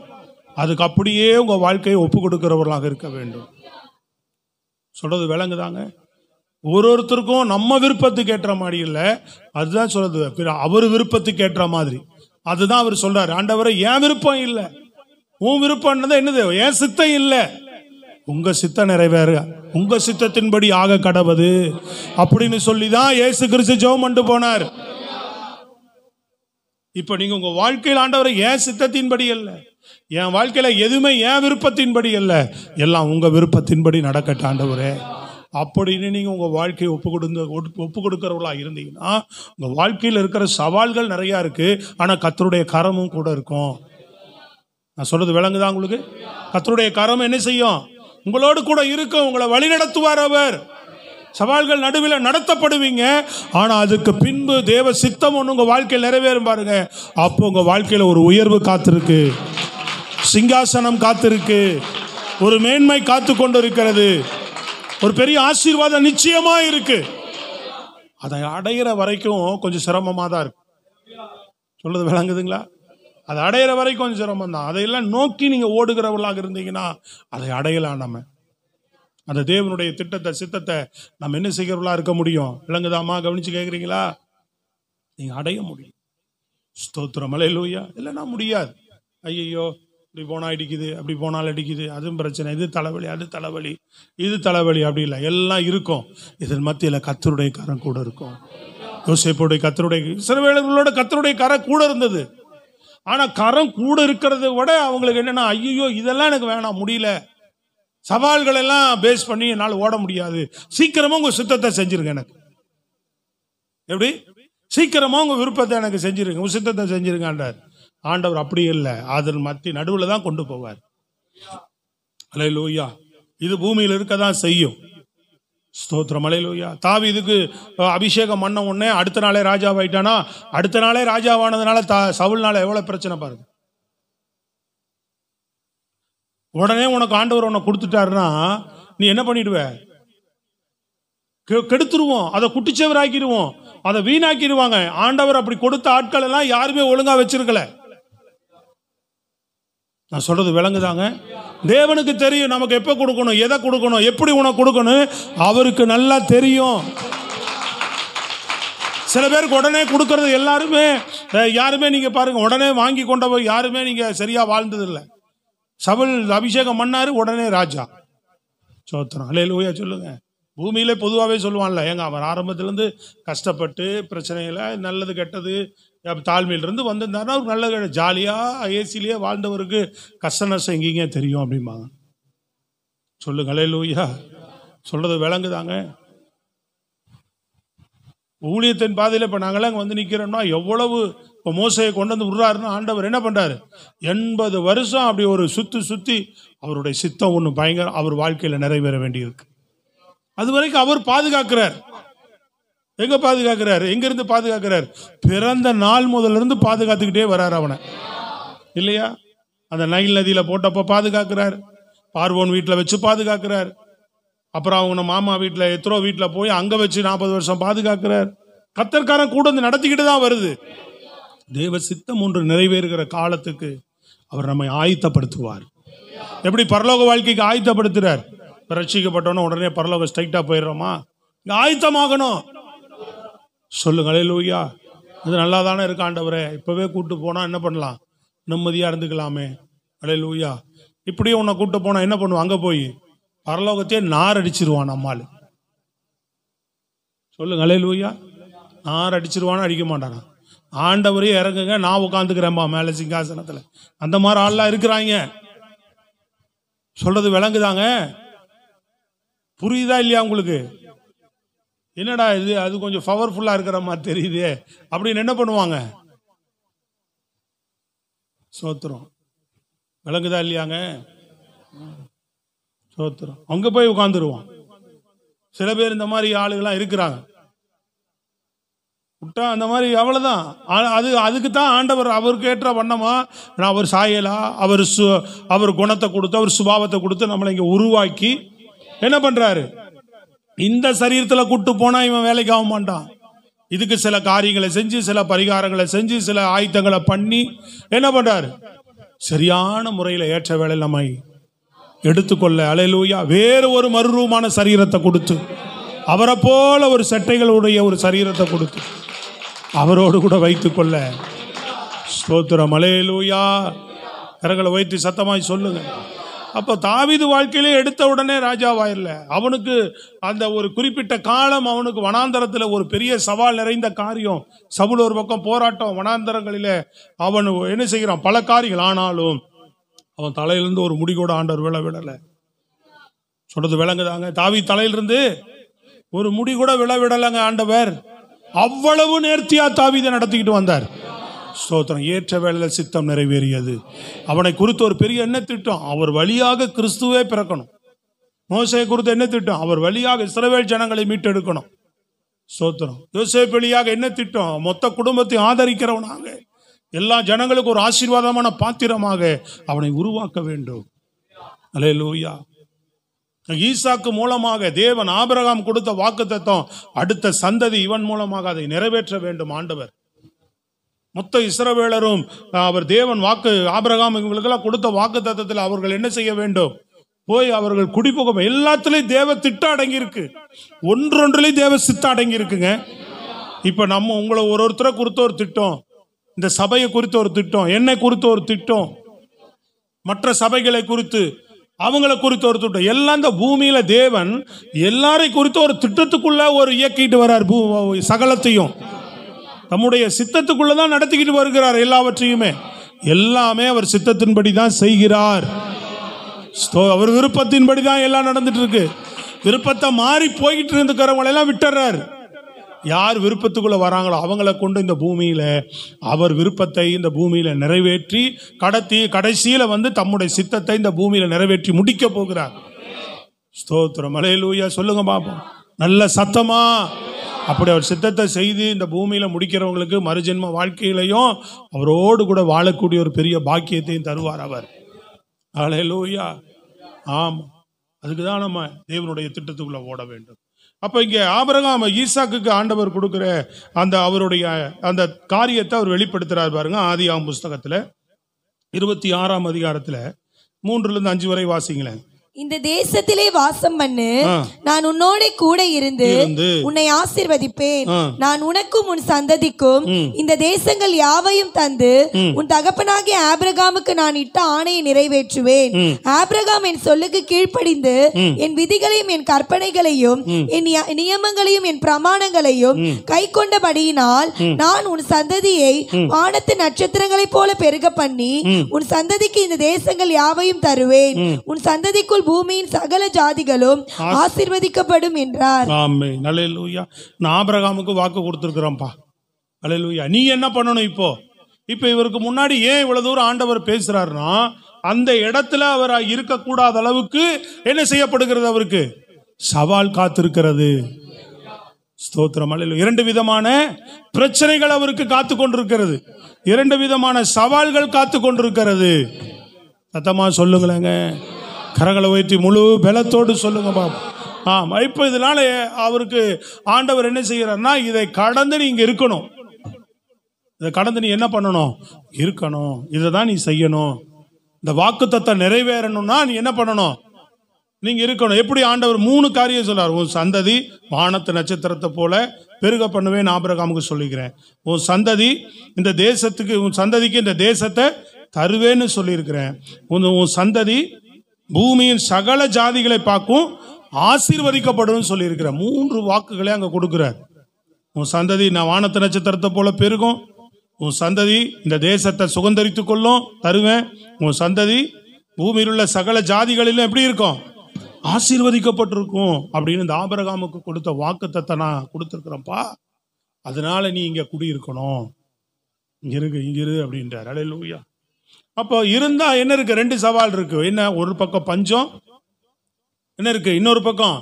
அதுக்கு அப்படியே உங்க வாழ்க்கையை ஒப்பு கொடுக்கிறவர்களாக இருக்க வேண்டும். சொல்றது விளங்குதாங்க? ஒருத்தருக்கும் நம்ம விருப்பத்துக்கு ஏற்ற மாதிரி இல்லை, அதுதான் சொல்றது, அவர் விருப்பத்துக்கு ஏற்ற மாதிரி. அதுதான் அவர் சொல்றாரு, ஆண்டவரே என் விருப்பம் இல்லை, உன் விருப்பம் என்னது, என் சித்தம் இல்லை, உங்க சித்தம் நிறைவேற, உங்க சித்தத்தின்படி ஆக கடவது அப்படின்னு சொல்லிதான் இயேசு கிறிஸ்து ஜெபம் பண்ணிட்டு போனார். இப்ப நீங்க உங்க வாழ்க்கையில் ஆண்டவரை என் சித்தத்தின்படி அல்ல, என் வாழ்க்கையில எதுவுமே என் விருப்பத்தின்படி அல்ல, எல்லாம் உங்க விருப்பத்தின்படி நடக்கட்ட ஆண்டவரே அப்படின்னு நீங்க உங்க வாழ்க்கையை ஒப்பு கொடுக்கிறவங்களா இருந்தீங்கன்னா உங்க வாழ்க்கையில் இருக்கிற சவால்கள் நிறைய இருக்கு, ஆனா கர்த்தருடைய கரமும் கூட இருக்கும். நான் சொல்றது விளங்குதா உங்களுக்கு? கர்த்தருடைய கரம் என்ன செய்யும், உங்களோடு கூட இருக்கும், உங்களை வழிநடத்துவார் அவர். சவால்கள் நடுவில் நடத்தப்படுவீங்க, ஆனா அதுக்கு பின்பு தேவ சித்தம் ஒன்று உங்க வாழ்க்கையில் நிறைவேறும் பாருங்க. அப்போ உங்க வாழ்க்கையில ஒரு உயர்வு காத்திருக்கு, சிங்காசனம் காத்திருக்கு, ஒரு மேன்மை காத்து கொண்டு இருக்கிறது, ஒரு பெரிய ஆசீர்வாதம் நிச்சயமா இருக்கு. அதை அடையிற வரைக்கும் கொஞ்சம் சிரமமா தான் இருக்கு. சொல்றது விளங்குதுங்களா? அதை அடையிற வரைக்கும் கொஞ்சம் சிரமம் தான். அதையெல்லாம் நோக்கி நீங்க ஓடுகிறவர்களாக இருந்தீங்கன்னா அதை அடையலாம். நம்ம அந்த தேவனுடைய திட்டத்தை சித்தத்தை நம்ம என்ன செய்கிறவர்களா இருக்க முடியும். விளங்குதாமா? கவனிச்சு கேட்குறீங்களா? நீங்க அடைய முடியும். ஸ்தோத்திரம், அல்லேலூயா. இல்லைன்னா முடியாது. ஐயோ இப்படி போனால் அடிக்குது, அப்படி போனால் அடிக்குது, அதுவும் பிரச்சனை, இது தலைவலி, அது தலைவலி, இது தலைவலி, அப்படி இல்லை, எல்லாம் இருக்கும். இதன் மத்தியில் கர்த்தருடைய கரம் கூட இருக்கும். யோசேப்புடைய கர்த்தருடைய, சில வேளைகளோட கர்த்தருடைய கரம் கூட இருந்தது. ஆனா கரம் கூட இருக்கிறத விட அவங்களுக்கு என்னன்னா, ஐயோ இதெல்லாம் எனக்கு வேணாம், முடியல, சவால்கள் எல்லாம் பேஸ் பண்ணி என்னால் ஓட முடியாது, சீக்கிரமா உங்க சித்தத்தை செஞ்சிருங்க, எனக்கு எப்படி சீக்கிரமா உங்க விருப்பத்தை எனக்கு செஞ்சிருங்க, உங்க சித்தத்தை செஞ்சிருங்கன்றார் ஆண்டவர். அப்படி இல்லை, அதன் மத்திய நடுவில் தான் கொண்டு போவார். அல்லேலூயா. இது பூமியில் இருக்கதான் செய்யும். ஸ்தோத்திரம், அல்லேலூயா. தாவீதுக்கு அபிஷேகம் பண்ண உடனே அடுத்த நாளே ராஜாவாயிட்டானா, அடுத்த நாளே ராஜாவானதுனால சவுல்னால எவ்வளவு பிரச்சனை பாருங்க. உடனே உனக்கு ஆண்டவர் உன்னை கொடுத்துட்டாருன்னா நீ என்ன பண்ணிடுவ? கெடுத்துருவோம், அதை குட்டிச்சவர் ஆக்கிடுவோம், அதை வீணாக்கிடுவாங்க. ஆண்டவர் அப்படி கொடுத்த ஆட்கள் எல்லாம் யாருமே ஒழுங்கா வச்சிருக்கல. நான் சொல்றது விளங்குதாங்க? தேவனுக்கு தெரியும் நமக்கு எப்ப கொடுக்கணும், எதை கொடுக்கணும், எப்படி உனக்கு கொடுக்கணும், அவருக்கு நல்லா தெரியும். சில பேருக்கு உடனே கொடுக்கறது எல்லாருமே, யாருமே நீங்க பாருங்க, உடனே வாங்கி கொண்ட போய் யாருமே நீங்க சரியா வாழ்ந்தது இல்லை. சவுல் அபிஷேகம் பண்ணாரு, உடனே ராஜா. சோத்திரம், அல்லேலூயா. சொல்லுங்க. பூமியிலே பொதுவாகவே சொல்லுவான்ல, ஏங்க அவர் ஆரம்பத்திலேருந்து கஷ்டப்பட்டு பிரச்சனையில் நல்லது கெட்டது தாழ்மையிலிருந்து வந்திருந்தாருன்னா அவர் நல்ல ஜாலியாக ஏசிலேயே வாழ்ந்தவருக்கு கஷ்ட நஷ்டம் எங்கேங்க தெரியும் அப்படிம்பாங்க. சொல்லுங்க, அல்லேலூயா. சொல்றது விளங்குதாங்க? ஊழியத்தின் பாதையில் இப்போ நாங்களாம் இங்கே வந்து நிற்கிறோம்னா எவ்வளவு இப்போ மோசையை கொண்டு வந்து விடுறாருன்னா ஆண்டவர் என்ன பண்ணுறாரு, 80 வருஷம் அப்படி ஒரு சுற்றி அவருடைய சித்தம் ஒன்று பயங்கர அவர் வாழ்க்கையில் நிறைவேற வேண்டியிருக்கு. அது வரைக்கும் அவர் பாதுகாக்கிறார். எங்க பாதுகாக்கிறார்? எங்கிருந்து பாதுகாக்கிறார்? பிறந்த நாள் முதல்ல இருந்து பாதுகாத்துக்கிட்டே வர்றார் அவனை, இல்லையா? அந்த நைல் நதியில போட்டப்ப பாதுகாக்கிறார், பார்வோன் வீட்டில் வச்சு பாதுகாக்கிறார், அப்புறம் அவங்க மாமா வீட்டில் எத்ரோ வீட்டில் போய் அங்க வச்சு 40 வருஷம் பாதுகாக்கிறார். கர்த்தர்காரன் கூட வந்து நடத்திக்கிட்டு தான் வருது. தேவ சித்தம் ஒன்று நிறைவேறுகிற காலத்துக்கு அவர் நம்மை ஆயத்தப்படுத்துவார். எப்படி பரலோக வாழ்க்கைக்கு ஆயத்தப்படுத்துறார்? ரட்சிக்கப்பட்டோன்னா உடனே பரலோகம் ஸ்ட்ரைட்டா போயிடுறோமா? இங்க ஆயத்தமாகணும். சொல்லுங்க, அல்லேலூயா. அது நல்லா தானே இருக்கு ஆண்டவரே, இப்பவே கூட்டு போனா என்ன பண்ணலாம், நிம்மதியா இருந்துக்கலாமே. அல்லேலூயா. இப்படியே உன்னை கூட்டு போனா என்ன பண்ணுவான், அங்க போய் பரலோகத்தையே நார் அடிச்சிருவான் நம்மால். சொல்லுங்க, அல்லேலூயா. நார் அடிச்சிருவானா? அடிக்க மாட்டானா? ஆண்டவரே இறங்குங்க, நான் உட்காந்துக்கிறேன்பா மேல சிங்காசனத்துல. அந்த மாதிரி ஆள்லாம் இருக்கிறாங்க. சொல்றது விளங்குதாங்க? புரியுதா இல்லையா உங்களுக்கு? என்னடா இது, அது கொஞ்சம் பவர்ஃபுல்லா இருக்கிற மாதிரி தெரியுது அப்படின்னு என்ன பண்ணுவாங்க? சோத்திரம், விளங்குதா இல்லையாங்க? சோத்திரம். அங்க போய் உட்கார்ந்துருவான். சில பேர் இந்த மாதிரி ஆளுகள்லாம் இருக்கிறாங்க. விட்டா அந்த மாதிரி அவ்வளவுதான். அதுக்கு தான் ஆண்டவர் அவருக்கு ஏற்ற வண்ணமா அவர் சாயலா அவர் குணத்தை கொடுத்து அவர் சுபாவத்தை கொடுத்து நம்மளை இங்க உருவாக்கி என்ன பண்றாரு, இந்த சரீரத்துல கூட்டு போனா இவன் வேலைக்கு ஆக மாட்டான், இதுக்கு சில காரியங்களை செஞ்சு, சில பரிகாரங்களை செஞ்சு, சில ஆயத்தங்களை பண்ணி என்ன பண்றாரு? சரியான முறையில் ஏற்ற வேளை நம்மை எடுத்துக்கொள்ள, அல்லேலூயா, வேறு ஒரு மறுரூபமான சரீரத்தை கொடுத்து, அவரை போல ஒரு சட்டைகளுடைய ஒரு சரீரத்தை கொடுத்து அவரோடு கூட வைத்துக்கொள்ள. ஸ்தோத்திரம், அல்லேலூயா. கரங்களை வைத்து சத்தமாய் சொல்லுங்க. அப்போ தாவீது வாழ்க்கையிலே எடுத்த உடனே ராஜாவாயிரல. அவனுக்கு அந்த ஒரு குறிப்பிட்ட காலம் அவனுக்கு வனாந்தரத்தில் ஒரு பெரிய சவால் நிறைந்த காரியம். சவுல் ஒரு பக்கம் போராட்டம், வனாந்தரங்களிலே அவன் என்ன செய்கிறான்? பல காரியங்கள். ஆனாலும் அவன் தலையிலிருந்து ஒரு முடி கூட ஆண்டவர் விழவிடலை. சொல்றது விளங்குதாங்க? தாவீது தலையிலிருந்து ஒரு முடி கூட விழவிடலைங்க ஆண்டவர். அவ்வளவு நேர்த்தியா தாவீதை நடத்திக்கிட்டு வந்தார். ஸ்தோத்திரம். ஏற்ற வேளையில் சித்தம் நிறைவேறியது. அவனை குறித்து ஒரு பெரிய எண்ண திட்டம். அவர் வழியாக கிறிஸ்துவே பிறக்கணும். மோசே குறித்து என்ன திட்டம்? அவர் வழியாக இஸ்ரவேல் ஜனங்களை மீட்டெடுக்கணும். ஸ்தோத்திரம். யோசேப்பு வழியாக என்ன திட்டம்? மொத்த குடும்பத்தை ஆதரிக்கிறவனாக, எல்லா ஜனங்களுக்கும் ஒரு ஆசீர்வாதமான பாத்திரமாக அவனை உருவாக்க வேண்டும். அல்லேலூயா. ஈசாக்கு மூலமாக தேவன் ஆபிரகாம் கொடுத்த வாக்குத்தத்தம், அடுத்த சந்ததி இவன் மூலமாக அதை நிறைவேற்ற வேண்டும் ஆண்டவர். மொத்த இஸ்ரவேலரும் அவர் தேவன் வாக்கு ஆபிரகாம் இவங்களுக்கெல்லாம் கொடுத்த வாக்கு தத்தத்தில் அவர்கள் என்ன செய்ய வேண்டும்? போய் அவர்கள் குடிபோக. எல்லாத்திலையும் தேவ திட்டம் அடங்கி இருக்கு. ஒன்றொன்றிலையும் தேவ சித்தம் அடங்கி இருக்குங்க. இப்ப நம்ம உங்களை ஒருத்தரை குறித்த ஒரு திட்டம், இந்த சபையை குறித்த ஒரு திட்டம், என்னை குறித்த ஒரு திட்டம், மற்ற சபைகளை குறித்து அவங்களை குறித்த ஒரு திட்டம், எல்லாம் இந்த பூமியில தேவன் எல்லாரையும் குறித்த ஒரு திட்டத்துக்குள்ள ஒரு இயக்கிட்டு வர்றார். சகலத்தையும் நம்முடைய சித்தத்துக்குள்ளதான் நடத்திக்கிட்டு வருகிறார். எல்லாவற்றையுமே எல்லாமே அவர் சித்தத்தின்படி தான் செய்கிறார். அவர் விருப்பத்தின்படி தான் எல்லாம் நடந்துட்டு இருக்கு. விருப்பத்தை மாறி போய்கிட்டு இருந்துக்கிறவங்களை எல்லாம் விட்டுறார். யார் விருப்பத்துக்குள்ள வராங்களோ அவங்களை கொண்டு இந்த பூமியில அவர் விருப்பத்தை இந்த பூமியில நிறைவேற்றி கடைசியில தம்முடைய சித்தத்தை இந்த பூமியில நிறைவேற்றி முடிக்க போகிறார். ஸ்தோத்திரம், அல்லேலூயா. சொல்லுங்க பாப்போம் நல்ல சத்தமா. அப்படி அவர் சித்தத்தை செய்து இந்த பூமியில முடிக்கிறவங்களுக்கு மறுஜென்ம வாழ்க்கையிலையும் அவரோடு கூட வாழக்கூடிய ஒரு பெரிய பாக்கியத்தையும் தருவார் அவர். அல்லேலூயா. ஆமா, அதுக்குதான் நம்ம தேவனுடைய திட்டத்துக்குள்ள ஓட வேண்டும். அப்ப இங்க ஆபிரகாம் ஈசாக்குக்கு ஆண்டவர் கொடுக்கிற அந்த அவருடைய அந்த காரியத்தை அவர் வெளிப்படுத்துறார் பாருங்க. ஆதியாகமம் புஸ்தகத்துல 26ஆம் அதிகாரத்துல 3-5 வரை வாசிங்களேன். இந்த தேசத்திலே வாசம் பண்ணு, நான் உன்னோட கூட இருந்து உன்னை ஆசீர்வதிப்பேன். நான் உனக்கும் உன் சந்ததிக்கும் இந்த தேசங்கள் யாவையும் தந்து உன் தகப்பனாகிய ஆபிரகாமுக்கு நான் இட்ட ஆணையை நிறைவேற்றுவேன். ஆபிரகாம் என் சொல்லுக்கு கீழ்ப்படிந்து என் விதிகளையும் என் கற்பனைகளையும் என் நியமங்களையும் என் பிரமாணங்களையும் கை கொண்டபடியினால் நான் உன் சந்ததியை வானத்து நட்சத்திரங்களைப் போல பெருக பண்ணி உன் சந்ததிக்கு இந்த தேசங்கள் யாவையும் தருவேன். உன் சந்ததிக்குள் பூமியின் சகல ஜாதிகளும் ஆசீர்வதிக்கப்படும் என்றார். ஆமென், அல்லேலூயா. நான் ஆபிரகாமுக்கு வாக்கு கொடுத்திருக்கிறேன்ப்பா. அல்லேலூயா. நீ என்ன பண்ணணும்? இப்போ இவருக்கு முன்னாடி ஏன் இவ்வளவு தூரம் ஆண்டவர் பேசுறாருன்னா, அந்த இடத்துல அவர் இருக்கக்கூடாத அளவுக்கு என்ன செய்யப்படுகிறது? அவருக்கு சவால் காத்திருக்கிறது. ஸ்தோத்திரம், அல்லேலூயா. 2 விதமான பிரச்சனைகள் அவருக்கு காத்து கொண்டிருக்கிறது. 2 விதமான சவால்கள் காத்து கொண்டிருக்கிறது. சத்தமா சொல்லுங்களேங்க. கரங்களை உயர்த்தி முழு பலத்தோடு சொல்லுங்க பாப்போம். ஆமா, இப்போ இதனால அவருக்கு ஆண்டவர் என்ன செய்யறாருன்னா, இதை கடந்து நீங்க இருக்கணும். இதை கடந்து நீ என்ன பண்ணணும்? இருக்கணும். இதை தான் நீ செய்யணும். இந்த வாக்குத்தத்தம் நிறைவேறணும்னா நீ என்ன பண்ணணும்? நீங்க இருக்கணும். எப்படி ஆண்டவர் 3 காரியம் சொல்றாரு. உன் சந்ததி வானத்து நட்சத்திரத்தை போல பெருக பண்ணுவேன் ஆபிரகாமுக்கு சொல்லிக்கிறேன். உன் சந்ததி இந்த தேசத்துக்கு, உன் சந்ததிக்கு இந்த தேசத்தை தருவேன்னு சொல்லியிருக்கிறேன். உன் சந்ததி பூமியின் சகல ஜாதிகளை பார்க்கும் ஆசீர்வதிக்கப்படும் சொல்லியிருக்கிற 3 வாக்குகளை அங்க கொடுக்கிறார். உன் சந்ததி நான் வானத்து நட்சத்திரத்தை போல பெருகும். உன் சந்ததி இந்த தேசத்தை சுதந்தரித்துக் கொள்ளும், தருவேன். உன் சந்ததி பூமியில் உள்ள சகல ஜாதிகளிலும் எப்படி இருக்கும்? ஆசீர்வதிக்கப்பட்டிருக்கும் அப்படின்னு இந்த ஆபிரகாமுக்கு கொடுத்த வாக்குத்தத்தை நான் கொடுத்துருக்கிறேன்ப்பா. அதனால நீ இங்க குடியிருக்கணும், இங்க இரு அப்படின்றார். அல்லேலூயா. அப்போ இருந்தா என்ன இருக்கு? 2 சவால் இருக்கு. என்ன? ஒரு பக்கம் பஞ்சம் என்ன இருக்கு, இன்னொரு பக்கம்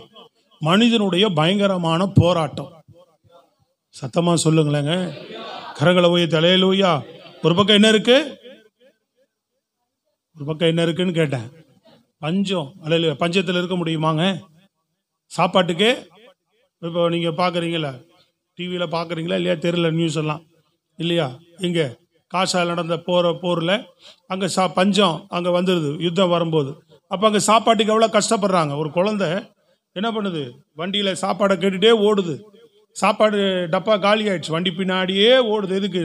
மனிதனுடைய பயங்கரமான போராட்டம். சத்தமா சொல்லுங்களேங்க. கரங்களை உயர்த்தி அல்லேலூயா. ஒரு பக்கம் என்ன இருக்கு? ஒரு பக்கம் என்ன இருக்குன்னு கேட்டேன். பஞ்சம். அல்லேலூயா. பஞ்சத்தில் இருக்க முடியுமாங்க? சாப்பாட்டுக்கு இப்போ நீங்க பாக்குறீங்களா, டிவியில் பார்க்குறீங்களா இல்லையா தெரியல, நியூஸ் எல்லாம் இல்லையா? இங்கே காசால் நடந்த போரில் அங்கே பஞ்சம் அங்கே வந்துடுது யுத்தம் வரும்போது. அப்போ அங்கே சாப்பாட்டுக்கு எவ்வளோ கஷ்டப்படுறாங்க. ஒரு குழந்தை என்ன பண்ணுது, வண்டியில் சாப்பாடை கேட்டுகிட்டே ஓடுது. சாப்பாடு டப்பா காலி ஆயிடுச்சு, வண்டி பின்னாடியே ஓடுது. எதுக்கு?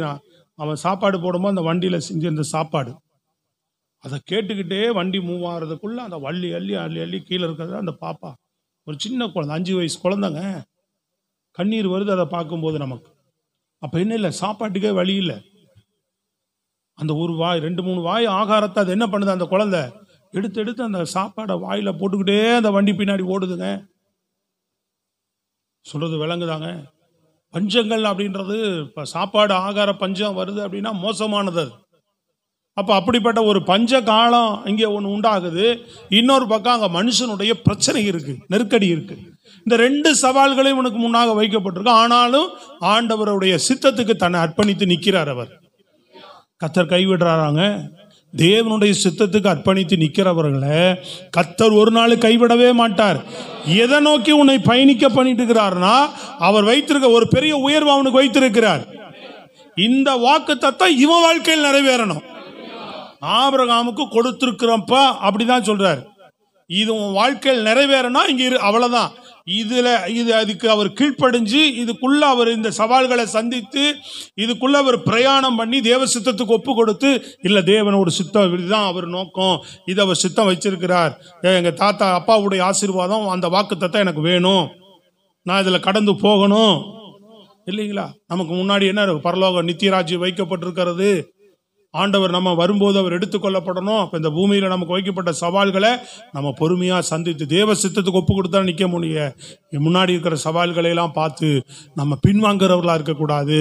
அவன் சாப்பாடு போடும்போது அந்த வண்டியில் செஞ்ச அந்த சாப்பாடு அதை கேட்டுக்கிட்டே வண்டி மூவ் ஆகிறதுக்குள்ள அந்த அள்ளி அள்ளி அள்ளி அள்ளி கீழே இருக்கிறது அந்த பாப்பா, ஒரு சின்ன குழந்தை, 5 வயசு குழந்தைங்க, கண்ணீர் வருது அதை பார்க்கும்போது நமக்கு. அப்போ என்ன இல்லை, சாப்பாட்டுக்கே வழி இல்லை. அந்த ஒரு வாய் 2-3 வாய் ஆகாரத்தை அது என்ன பண்ணுது, அந்த குழந்தை எடுத்து எடுத்து அந்த சாப்பாடை வாயில போட்டுக்கிட்டே அந்த வண்டி பின்னாடி ஓடுதுங்க. சொல்றது விளங்குதாங்க? பஞ்சங்கள் அப்படின்றது இப்போ சாப்பாடு ஆகார பஞ்சம் வருது அப்படின்னா மோசமானது. அப்போ அப்படிப்பட்ட ஒரு பஞ்ச காலம் இங்கே ஒன்று உண்டாகுது. இன்னொரு பக்கம் அங்கே மனுஷனுடைய பிரச்சனை இருக்கு, நெருக்கடி இருக்கு. இந்த 2 சவால்களையும் உனக்கு முன்னாக வைக்கப்பட்டிருக்கு. ஆனாலும் ஆண்டவருடைய சித்தத்துக்கு தன்னை அர்ப்பணித்து நிற்கிறார் அவர். கர்த்தர் கைவிடுறாராங்க? தேவனுடைய சித்தத்துக்கு அர்ப்பணித்து நிற்கிறவர்களை கர்த்தர் ஒரு நாள் கைவிடவே மாட்டார். எதை நோக்கி உன்னை பயணிக்க பண்ணிட்டு இருக்கிறார்னா, அவர் வைத்திருக்க ஒரு பெரிய உயர்வு அவனுக்கு வைத்திருக்கிறார். இந்த வாக்குத்தத்தம் இவன் வாழ்க்கையில் நிறைவேறணும். ஆபிரகாமுக்கு கொடுத்திருக்கிறப்ப அப்படிதான் சொல்றாரு, இது உன் வாழ்க்கையில் நிறைவேறணும். இங்க அவ்வளவுதான். இது அதுக்கு அவர் கீழ்ப்படிஞ்சு இதுக்குள்ள அவர் இந்த சவால்களை சந்தித்து இதுக்குள்ள அவர் பிரயாணம் பண்ணி தேவ சித்தத்துக்கு ஒப்பு கொடுத்து, இல்ல தேவனோட சித்தம் இதுதான் அவர் நோக்கம், இதை அவர் சித்தம் வச்சிருக்கிறார், எங்க தாத்தா அப்பாவுடைய ஆசீர்வாதம் அந்த வாக்குத்தத்தம் எனக்கு வேணும், நான் இதுல கடந்து போகணும் இல்லைங்களா? நமக்கு முன்னாடி என்ன இருக்கு, பரலோக நித்தியராஜ்யம் வைக்கப்பட்டிருக்கிறது. ஆண்டவர் நம்ம வரும்போது அவர் எடுத்துக்கொள்ளப்படணும். அப்போ இந்த பூமியில் நமக்கு வைக்கப்பட்ட சவால்களை நம்ம பொறுமையாக சந்தித்து தேவ சித்தத்துக்கு ஒப்பு கொடுத்தா நிற்க முடியும். முன்னாடி இருக்கிற சவால்களை எல்லாம் பார்த்து நம்ம பின்வாங்குறவர்களாக இருக்கக்கூடாது,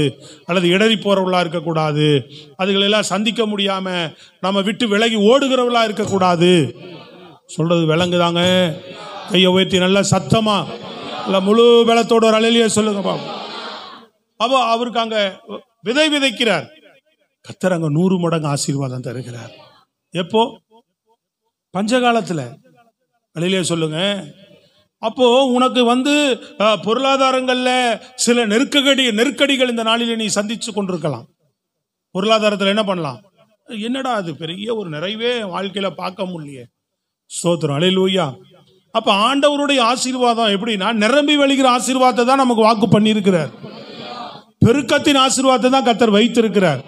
அல்லது இடறி போகிறவர்களாக இருக்கக்கூடாது, அதுகளெல்லாம் சந்திக்க முடியாமல் நம்ம விட்டு விலகி ஓடுகிறவர்களாக இருக்கக்கூடாது. சொல்றது விளங்குதாங்க? கையை உயர்த்தி நல்லா சத்தமா இல்லை முழு பலத்தோட ஒரு அலையிலேயே சொல்லுங்க பாப்போம். அப்போ அவருக்கு அங்கே விதை விதைக்கிறார். கர்த்தர் அங்க 100 மடங்கு ஆசீர்வாதம் தருகிறார். எப்போ? பஞ்சகாலத்துல. வெளியிலே சொல்லுங்க. அப்போ உனக்கு பொருளாதாரங்கள்ல சில நெருக்கடிகள் இந்த நாளிலே நீ சந்திச்சு கொண்டிருக்கலாம். பொருளாதாரத்துல என்ன பண்ணலாம், என்னடா அது பெரிய ஒரு நிறைவே வாழ்க்கையில பார்க்க முடியலையே. ஸ்தோத்திரம், அல்லேலூயா. அப்ப ஆண்டவருடைய ஆசீர்வாதம் எப்படின்னா, நிரம்பி வழிகிற ஆசீர்வாதத்தை தான் நமக்கு வாக்கு பண்ணியிருக்கிறார். பெருக்கத்தின் ஆசீர்வாதத்தை தான் கர்த்தர் வைத்திருக்கிறார்.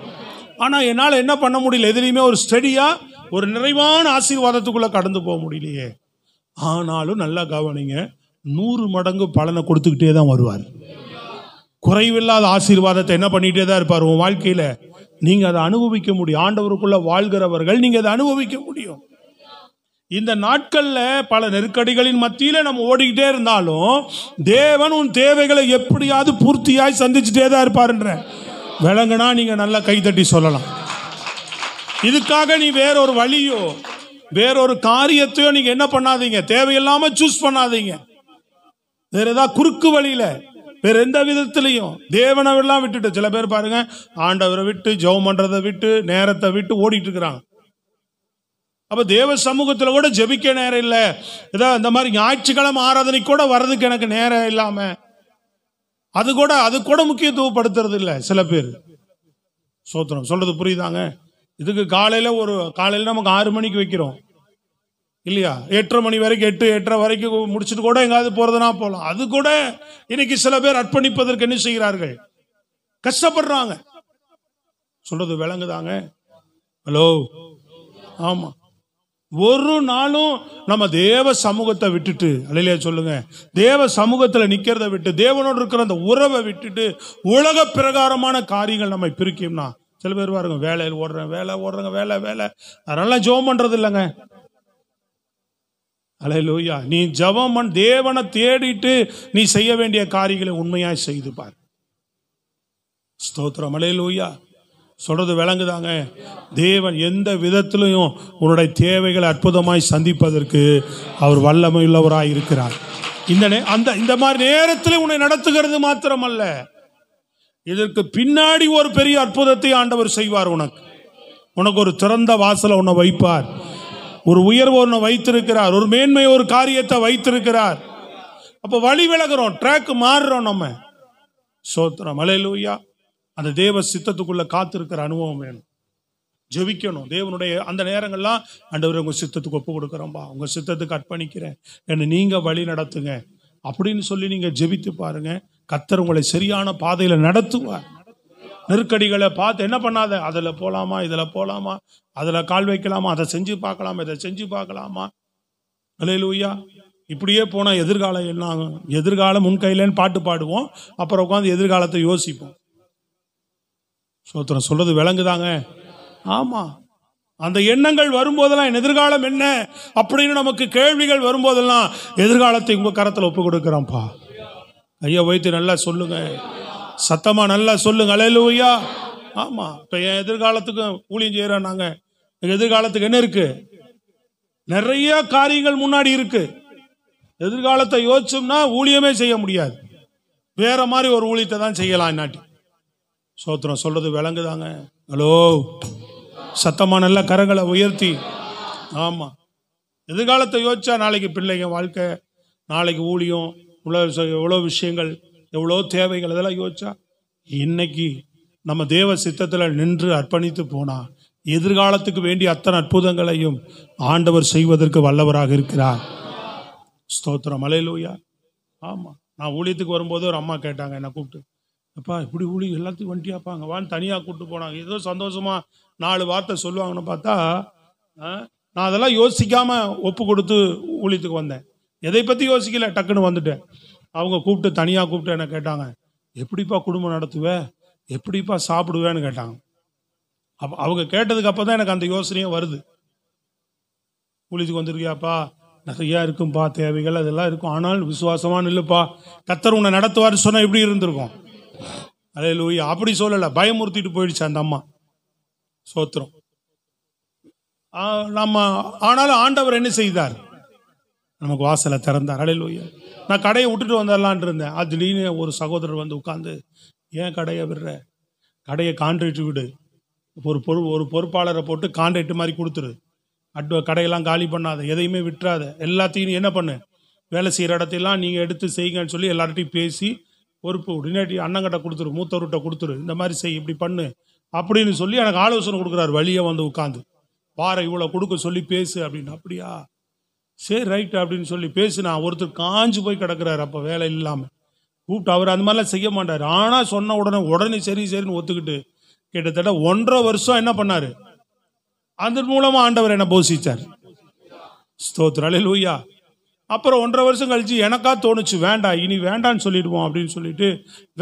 ஆனா என்னால் என்ன பண்ண முடியல, எதுலையுமே ஒரு ஸ்டெடியா ஒரு நிறைவான ஆசீர்வாதத்துக்குள்ள கடந்து போக முடியலையே. ஆனாலும் நல்லா கவனிங்க, 100 மடங்கு பலனை கொடுத்துக்கிட்டே தான் வருவார். குறைவில்லாத ஆசீர்வாதத்தை என்ன பண்ணிட்டே தான் இருப்பார் உன் வாழ்க்கையில. நீங்க அதை அனுபவிக்க முடியும். ஆண்டவருக்குள்ள வாழ்கிறவர்கள் நீங்க அதை அனுபவிக்க முடியும். இந்த நாட்கள்ல பல நெருக்கடிகளின் மத்தியில நம்ம ஓடிக்கிட்டே இருந்தாலும் தேவன் உன் தேவைகளை எப்படியாவது பூர்த்தியாய் சந்திச்சுட்டே தான் இருப்பாருன்ற விளங்குனா நீங்க நல்லா கைதட்டி சொல்லலாம். இதுக்காக நீ வேறொரு வழியோ வேறொரு காரியத்தையோ நீங்க என்ன பண்ணாதீங்க, தேவையில்லாம சூஸ் பண்ணாதீங்க. வேற ஏதாவது குறுக்கு வழியில வேற எந்த விதத்திலையும் தேவனை எல்லாம் விட்டுட்டு, சில பேர் பாருங்க ஆண்டவரை விட்டு ஜெபம் பண்றதை விட்டு நேரத்தை விட்டு ஓடிட்டு இருக்கிறாங்க. அப்ப தேவ சமூகத்துல கூட ஜெபிக்க நேரம் இல்லை. ஏதாவது இந்த மாதிரி ஞாயிற்றுக்கிழமை ஆராதனை கூட வர்றதுக்கு எனக்கு நேரம் இல்லாம அது கூட முக்கியத்துவப்படுத்துறது இல்லை சில பேர். சோத்திரம், சொல்றது புரியுதாங்க? இதுக்கு காலையில நமக்கு 6 மணிக்கு வைக்கிறோம் இல்லையா, 8:30 மணி வரைக்கும் 8:30 வரைக்கும் முடிச்சுட்டு கூட எங்காவது போறதுனா போகலாம். அது கூட இன்னைக்கு சில பேர் அர்ப்பணிப்பதற்கு என்ன செய்கிறார்கள், கஷ்டப்படுறாங்க. சொல்றது விளங்குதாங்க? ஹலோ, ஆமா. ஒரு நாளும் நம்ம தேவ சமூகத்தை விட்டுட்டு, அல்லையா சொல்லுங்க, தேவ சமூகத்தில் நிக்கிறத விட்டு தேவனோடு இருக்கிற அந்த உறவை விட்டுட்டு உலக பிரகாரமான காரியங்கள் நம்ம பிரிக்கும்னா, சில பேர் பாருங்க வேலையில் ஓடுறாங்க வேலை அதனால ஜெபம் பண்றது இல்லைங்க. அல்லேலூயா. நீ ஜெபம் தேவனை தேடிட்டு நீ செய்ய வேண்டிய காரியங்களை உண்மையாய் செய்து பார். ஸ்தோத்திரம், அல்லேலூயா. சொல்றது விளங்குதாங்க? தேவன் எந்த விதத்திலையும் உன்னுடைய தேவைகளை அற்புதமாய் சந்திப்பதற்கு அவர் வல்லமை உள்ளவராய் இருக்கிறார். இந்த மாதிரி நேரத்தில் உன்னை நடத்துகிறது மாத்திரமல்ல, இதற்கு பின்னாடி ஒரு பெரிய அற்புதத்தை ஆண்டவர் செய்வார். உனக்கு ஒரு திறந்த வாசலை உன்னை வைப்பார், ஒரு உயர்வு ஒன்றை வைத்திருக்கிறார், ஒரு மேன்மை ஒரு காரியத்தை வைத்திருக்கிறார். அப்ப வழி விலகிறோம், ட்ராக் மாறுறோம். நம்ம ஸ்தோத்திரம். அல்லேலூயா. அந்த தேவ சித்தத்துக்குள்ள காத்திருக்கிற அனுபவம் வேணும். ஜெபிக்கணும். தேவனுடைய அந்த நேரங்கள்லாம், ஆண்டவரே உங்க சித்தத்துக்கு ஒப்பு கொடுக்குறோம்பா, உங்க சித்தத்துக்கு அர்ப்பணிக்கிறேன், என்னை நீங்க வழி நடத்துங்க அப்படின்னு சொல்லி நீங்க ஜெபித்து பாருங்க. கர்த்தர் உங்களை சரியான பாதையில நடத்துவார். நெருக்கடிகளை பார்த்து என்ன பண்ணாத, அதுல போலாமா, இதுல போலாமா, அதுல கால் வைக்கலாமா, அதை செஞ்சு பார்க்கலாமா, இதை செஞ்சு பார்க்கலாமா. அல்லேலூயா. இப்படியே போனா எதிர்காலம் என்ன ஆகும்? எதிர்காலம் முன் கையிலன்னு பாட்டு பாடுவோம், அப்புறம் உட்காந்து எதிர்காலத்தை யோசிப்போம். சோத்திரம். சொல்றது விளங்குதாங்க? ஆமா. அந்த எண்ணங்கள் வரும்போதெல்லாம் என் எதிர்காலம் என்ன அப்படின்னு நமக்கு கேள்விகள் வரும்போதெல்லாம் எதிர்காலத்தை உங்க கரத்துல ஒப்பு கொடுக்கிறோம்ப்பா. ஐயா வைத்து நல்லா சொல்லுங்க, சத்தமா நல்லா சொல்லுங்க. அல்லேலூயா. ஆமா. இப்ப என் எதிர்காலத்துக்கு ஊழியம் செய்யறோம் நாங்க. எங்க எதிர்காலத்துக்கு என்ன இருக்கு? நிறைய காரியங்கள் முன்னாடி இருக்கு. எதிர்காலத்தை யோசிச்சோம்னா ஊழியமே செய்ய முடியாது. வேற மாதிரி ஒரு ஊழியத்தை தான் செய்யலாம் இன்னாட்டி. சோத்திரம். சொல்றது விளங்குதாங்க? ஹலோ, சத்தமா நல்ல கரங்களை உயர்த்தி. ஆமா. எதிர்காலத்தை யோசிச்சா நாளைக்கு பிள்ளைங்க வாழ்க்கை, நாளைக்கு ஊழியம், எவ்வளோ விஷயங்கள், எவ்வளோ தேவைகள், இதெல்லாம் யோசிச்சா இன்னைக்கு நம்ம தேவ சித்தத்தில் நின்று அர்ப்பணித்து போனா எதிர்காலத்துக்கு வேண்டிய அத்தனை அற்புதங்களையும் ஆண்டவர் செய்வதற்கு வல்லவராக இருக்கிறார். ஸ்தோத்திரம். அல்லேலூயா. ஆமா. நான் ஊழியத்துக்கு வரும்போது ஒரு அம்மா கேட்டாங்க, என்னை கூப்பிட்டு, அப்பா இப்படி ஊழி எல்லாத்துக்கும் வண்டியாப்பா, அங்கே வான்னு தனியாக கூப்பிட்டு போனாங்க. ஏதோ சந்தோஷமா 4 வார்த்தை சொல்லுவாங்கன்னு பார்த்தா நான் அதெல்லாம் யோசிக்காம ஒப்பு கொடுத்து ஊழியத்துக்கு வந்தேன். எதை பற்றி யோசிக்கல, டக்குன்னு வந்துட்டேன். அவங்க கூப்பிட்டு தனியாக கூப்பிட்டு என்ன கேட்டாங்க, எப்படிப்பா குடும்பம் நடத்துவேன், எப்படிப்பா சாப்பிடுவேன்னு கேட்டாங்க. அவங்க கேட்டதுக்கு அப்போ தான் எனக்கு அந்த யோசனையும் வருது. ஊழியத்துக்கு வந்திருக்கியாப்பா, நிறையா இருக்கும்பா, தேவைகள் அதெல்லாம் இருக்கும், ஆனால் விசுவாசமா நில்லுப்பா, கர்த்தர் உன்னை நடத்துவார்னு சொன்னா எப்படி இருந்திருக்கும்? அல்லேலூயா. அப்படி சொல்லல, பயமுறுத்திட்டு போயிடுச்சு அந்த அம்மா. சோத்திரம். நம்ம ஆனாலும் ஆண்டவர் என்ன செய்தார்? நமக்கு வாசலை திறந்தார். அல்லேலூயா. நான் கடையை விட்டுட்டு வந்துடலான் இருந்தேன். அதுலேன்னு ஒரு சகோதரர் வந்து உட்கார்ந்து, ஏன் கடையை விடுற, கடையை கான்ட்ராக்ட் விடு, ஒரு பொறுப்பாளரை போட்டு கான்ட்ராக்ட் மாதிரி கொடுத்துரு, கடையெல்லாம் காலி பண்ணாத, எதையுமே விட்டுறாத, எல்லாத்தையும் என்ன பண்ணு, வேலை செய்கிற இடத்தையெல்லாம் நீங்கள் எடுத்து செய்யுங்கன்னு சொல்லி எல்லார்ட்டையும் பேசி பொறுப்பு உடனடி அண்ணங்கிட்ட கொடுத்துரு, மூத்தவர்கிட்ட கொடுத்துரு, இந்த மாதிரி செய், இப்படி பண்ணு அப்படின்னு சொல்லி எனக்கு ஆலோசனை கொடுக்குறாரு. வழியை வந்து உட்காந்து, பாரு இவ்வளோ கொடுக்க சொல்லி பேசு அப்படின்னு. அப்படியா, சரி ரைட்டு அப்படின்னு சொல்லி பேசு. நான் ஒருத்தர் காஞ்சு போய் கிடக்குறாரு அப்போ வேலை இல்லாமல். கூப்பிட்டு அவர் அந்த மாதிரிலாம் செய்ய மாட்டார். ஆனால் சொன்ன உடனே சரி சரின்னு ஒத்துக்கிட்டு கிட்டத்தட்ட 1.5 வருஷம் என்ன பண்ணாரு, அதன் மூலமா ஆண்டவர் என்ன போஷிச்சார். ஸ்தோத்திரம். அல்லேலூயா. அப்புறம் 1.5 வருஷம் கழிச்சு எனக்கா தோணுச்சு, வேண்டாம் இனி வேண்டான்னு சொல்லிடுவோம் அப்படின்னு சொல்லிட்டு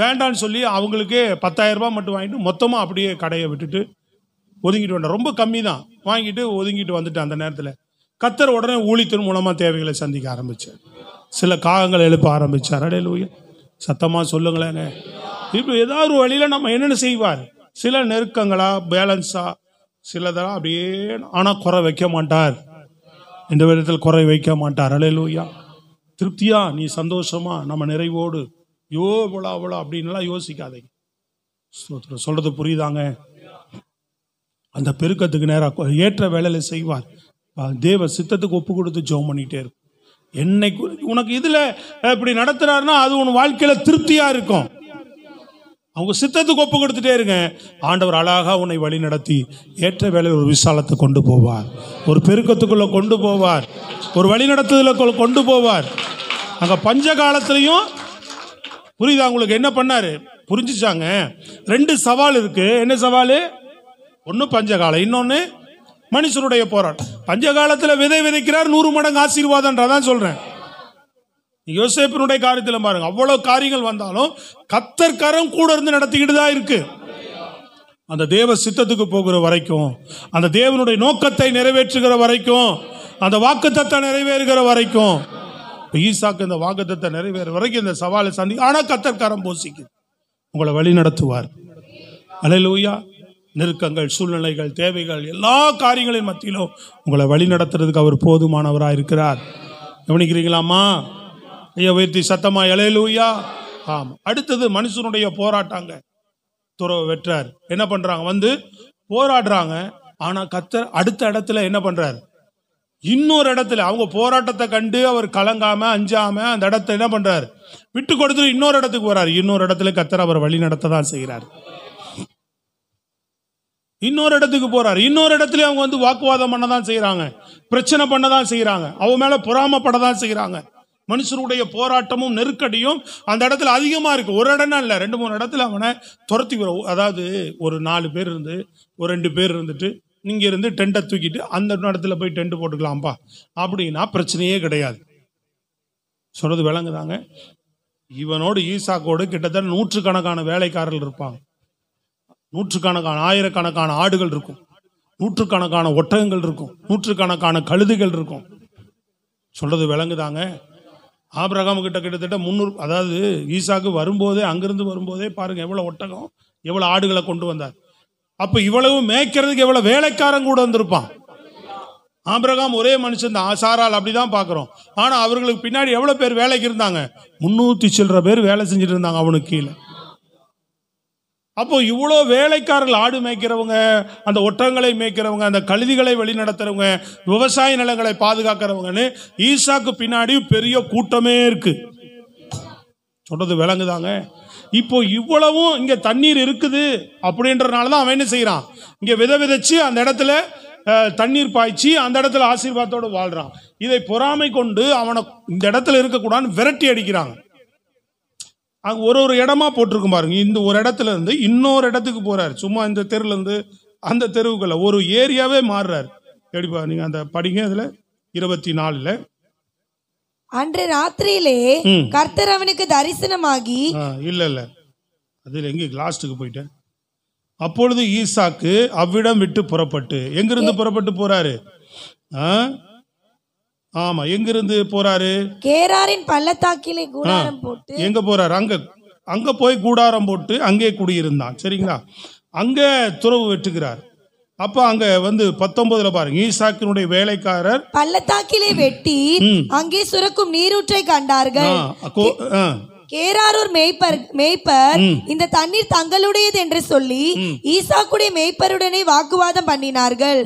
வேண்டான்னு சொல்லி அவங்களுக்கே 10,000 ரூபாய் மட்டும் வாங்கிட்டு மொத்தமாக அப்படியே கடையை விட்டுட்டு ஒதுங்கிட்டு வந்தேன். ரொம்ப கம்மி தான் வாங்கிட்டு ஒதுங்கிட்டு வந்துட்டேன். அந்த நேரத்தில் கர்த்தர் உடனே ஊழியத்தின் மூலமாக தேவைகளை சந்திக்க ஆரம்பிச்சார். சில காகங்கள் எழுப்ப ஆரம்பிச்சார். அல்லேலூயா. சத்தமாக சொல்லுங்களேங்க. இப்போ ஏதாவது ஒரு வழியில் நம்ம என்னென்ன செய்வார்? சில நெருக்கங்களா, பேலன்ஸா, சிலதெல்லாம் அப்படியே, ஆனால் குறை வைக்க மாட்டார். இந்த விதத்தில் குறை வைக்க மாட்டார். அல்லேலூயா. திருப்தியா, நீ சந்தோஷமா, நம்ம நிறைவோடு, இவ்வளோ அப்படின்லாம் யோசிக்காதீங்க. சொல்றது புரியுதாங்க? அந்த பெருக்கத்துக்கு நேராக ஏற்ற வேலையில செய்வார். தேவ சித்தத்துக்கு ஒப்பு கொடுத்து ஜெபம் பண்ணிட்டே இருக்கும். என்னைக்கு உனக்கு இதுல இப்படி நடத்துறாருன்னா அது உன் வாழ்க்கையில திருப்தியா இருக்கும். அவங்க சித்தத்துக்கு ஒப்பு கொடுத்துட்டே இருங்க. ஆண்டவர் அழகா உன்னை வழி நடத்தி ஏற்ற வேலையில் ஒரு விசாலத்தை கொண்டு போவார், ஒரு பெருக்கத்துக்குள்ள கொண்டு போவார், ஒரு வழி நடத்துதல கொண்டு போவார். அங்க பஞ்ச காலத்திலையும் புரியுதா உங்களுக்கு என்ன பண்ணாரு? புரிஞ்சுச்சாங்க? 2 சவால் இருக்கு. என்ன சவால்? ஒன்னு பஞ்சகாலம், இன்னொன்னு மனுஷனுடைய போராட்டம். பஞ்சகாலத்துல விதை விதைக்கிறார், 100 மடங்கு ஆசீர்வாதம்ன்றதான் சொல்றேன். யோசேப்பினுடைய காரியத்தில் பாருங்க, அவ்வளவு காரியங்கள் வந்தாலும் கர்த்தர் கரம் கூட இருந்து நடத்திக்கிட்டு தான் இருக்கு. அந்த தேவ சித்தத்துக்கு போகிற வரைக்கும், அந்த தேவனுடைய நோக்கத்தை நிறைவேற்றுகிற வரைக்கும், அந்த வாக்குத்தத்தம் நிறைவேறுகிற வரைக்கும், ஈசாக்கு இந்த வாக்குத்தத்தம் நிறைவேற வரைக்கும் இந்த சவாலை சந்தி. ஆனா கர்த்தர் கரம் போசிக்கு உங்களை வழி நடத்துவார். அல்லேலூயா. நெருக்கங்கள், சூழ்நிலைகள், தேவைகள், எல்லா காரியங்களின் மத்தியிலும் உங்களை வழி நடத்துறதுக்கு அவர் போதுமானவராக இருக்கிறார். கவனிக்கிறீங்களாமா? ஐயா உயர்த்தி சத்தமா அல்லேலூயா. ஆமா. அடுத்தது மனுஷனுடைய போராட்டாங்க. துறவு வெற்றார் என்ன பண்றாங்க? வந்து போராடுறாங்க. ஆனா கர்த்தர் அடுத்த இடத்துல என்ன பண்றாரு? இன்னொரு இடத்துல அவங்க போராட்டத்தை கண்டு அவர் கலங்காம அஞ்சாம அந்த இடத்தை என்ன பண்றாரு, விட்டு கொடுத்து இன்னொரு இடத்துக்கு போறாரு. இன்னொரு இடத்துல கர்த்தர் அவர் வழி நடத்த தான் செய்கிறார். இன்னொரு இடத்துக்கு போறாரு. இன்னொரு இடத்துல அவங்க வந்து வாக்குவாதம் பண்ணதான் செய்யறாங்க, பிரச்சனை பண்ணதான் செய்யறாங்க, அவ மேல பொறாமப்படதான் செய்யறாங்க. மனுஷருடைய போராட்டமும் நெருக்கடியும் அந்த இடத்துல அதிகமா இருக்கு. ஒரு இடம் இல்ல, 2-3 இடத்துல அவனை துரத்தி வரும். அதாவது ஒரு 4 பேர் இருந்து ஒரு 2 பேர் இருந்துட்டு நீங்க இருந்து டெண்டை தூக்கிட்டு அந்த இடத்துல போய் டென்ட் போட்டுக்கலாம்ப்பா அப்படின்னா பிரச்சனையே கிடையாது. சொல்றது விளங்குதாங்க? இவனோடு ஈசாக்கோடு கிட்டத்தட்ட 100கணக்கான வேலைக்காரர்கள் இருப்பாங்க, 100கணக்கான 1000கணக்கான ஆடுகள் இருக்கும், 100கணக்கான ஒட்டகங்கள் இருக்கும், 100கணக்கான கழுதைகள் இருக்கும். சொல்றது விளங்குதாங்க? ஆபிரகாம் கிட்ட கிட்டத்தட்ட 300, அதாவது ஈசாக்கு வரும்போதே அங்கிருந்து வரும்போதே பாருங்க எவ்வளவு ஒட்டகம் எவ்வளவு ஆடுகளை கொண்டு வந்தார். அப்ப இவ்வளவு மேய்க்கிறதுக்கு எவ்வளவு வேலைக்காரன் கூட வந்திருப்பான். ஆபிரகாம் ஒரே மனுஷன் தான், சாரால் அப்படிதான் பாக்குறோம். ஆனா அவர்களுக்கு பின்னாடி எவ்வளவு பேர் வேலைக்கு இருந்தாங்க, 300 சில்லற பேர் வேலை செஞ்சுட்டு இருந்தாங்க அவனுக்கு கீழே. அப்போ இவ்வளோ வேலைக்காரர்கள், ஆடு மேய்க்கிறவங்க, அந்த ஒட்டகங்களை மேய்க்கிறவங்க, அந்த கழுதிகளை வழி நடத்துறவங்க, விவசாய நிலங்களை பாதுகாக்கிறவங்கன்னு ஈசாக்கு பின்னாடி பெரிய கூட்டமே இருக்கு. சொல்றது விளங்குதாங்க? இப்போ இவ்வளவும் இங்க தண்ணீர் இருக்குது அப்படின்றனாலதான் அவன் என்ன செய்யறான், இங்க விதைச்சு அந்த இடத்துல தண்ணீர் பாய்ச்சி அந்த இடத்துல ஆசீர்வாதத்தோடு வாழ்றான். இதை பொறாமை கொண்டு அவனை இந்த இடத்துல இருக்கக்கூடாதுன்னு விரட்டி அடிக்கிறாங்க. அங்க ஒரு இடமா போட்டிருக்கும் பாருங்க. இந்த ஒரு இடத்துல இருந்து இன்னொரு இடத்துக்கு போறாரு. சும்மா இந்த தெருல இருந்து அந்த தெருவுக்குள்ள ஒரு ஏரியாவே மாறுறாரு. எப்படிப்பா நீங்க அந்த படிங்க. அதுல 24 அன்று ராத்திரியிலே கர்த்தர் அவனுக்கு தரிசனமாகி, இல்ல அதுல எங்க லாஸ்டுக்கு போயிட்டேன். அப்பொழுது ஈசாக்கு அவ்விடம் விட்டு புறப்பட்டு, எங்கிருந்து புறப்பட்டு போறாரு? ஆமா, எங்கிருந்து போறாரு? கேராரின் பள்ளத்தாக்கிலே கூடாரம் போட்டு. எங்க போறாரு? அங்க போய் கூடாரம் போட்டு அங்கே குடியிருந்தான். சரிங்களா? அங்க துறவு வெட்டுகிறார். அப்ப அங்க வந்து 19 பாருங்க, ஈசாக்கினுடைய வேலைக்காரர் பள்ளத்தாக்கிலே வெட்டி அங்கே சுரக்கும் நீரூற்றை கண்டார்கள். கேராரூர் மேய்ப்பர் இந்த தண்ணீர் தங்களுடையது என்று சொல்லி ஈசாக்குடைய மேய்ப்பருடனே வாக்குவாதம் பண்ணினார்கள்.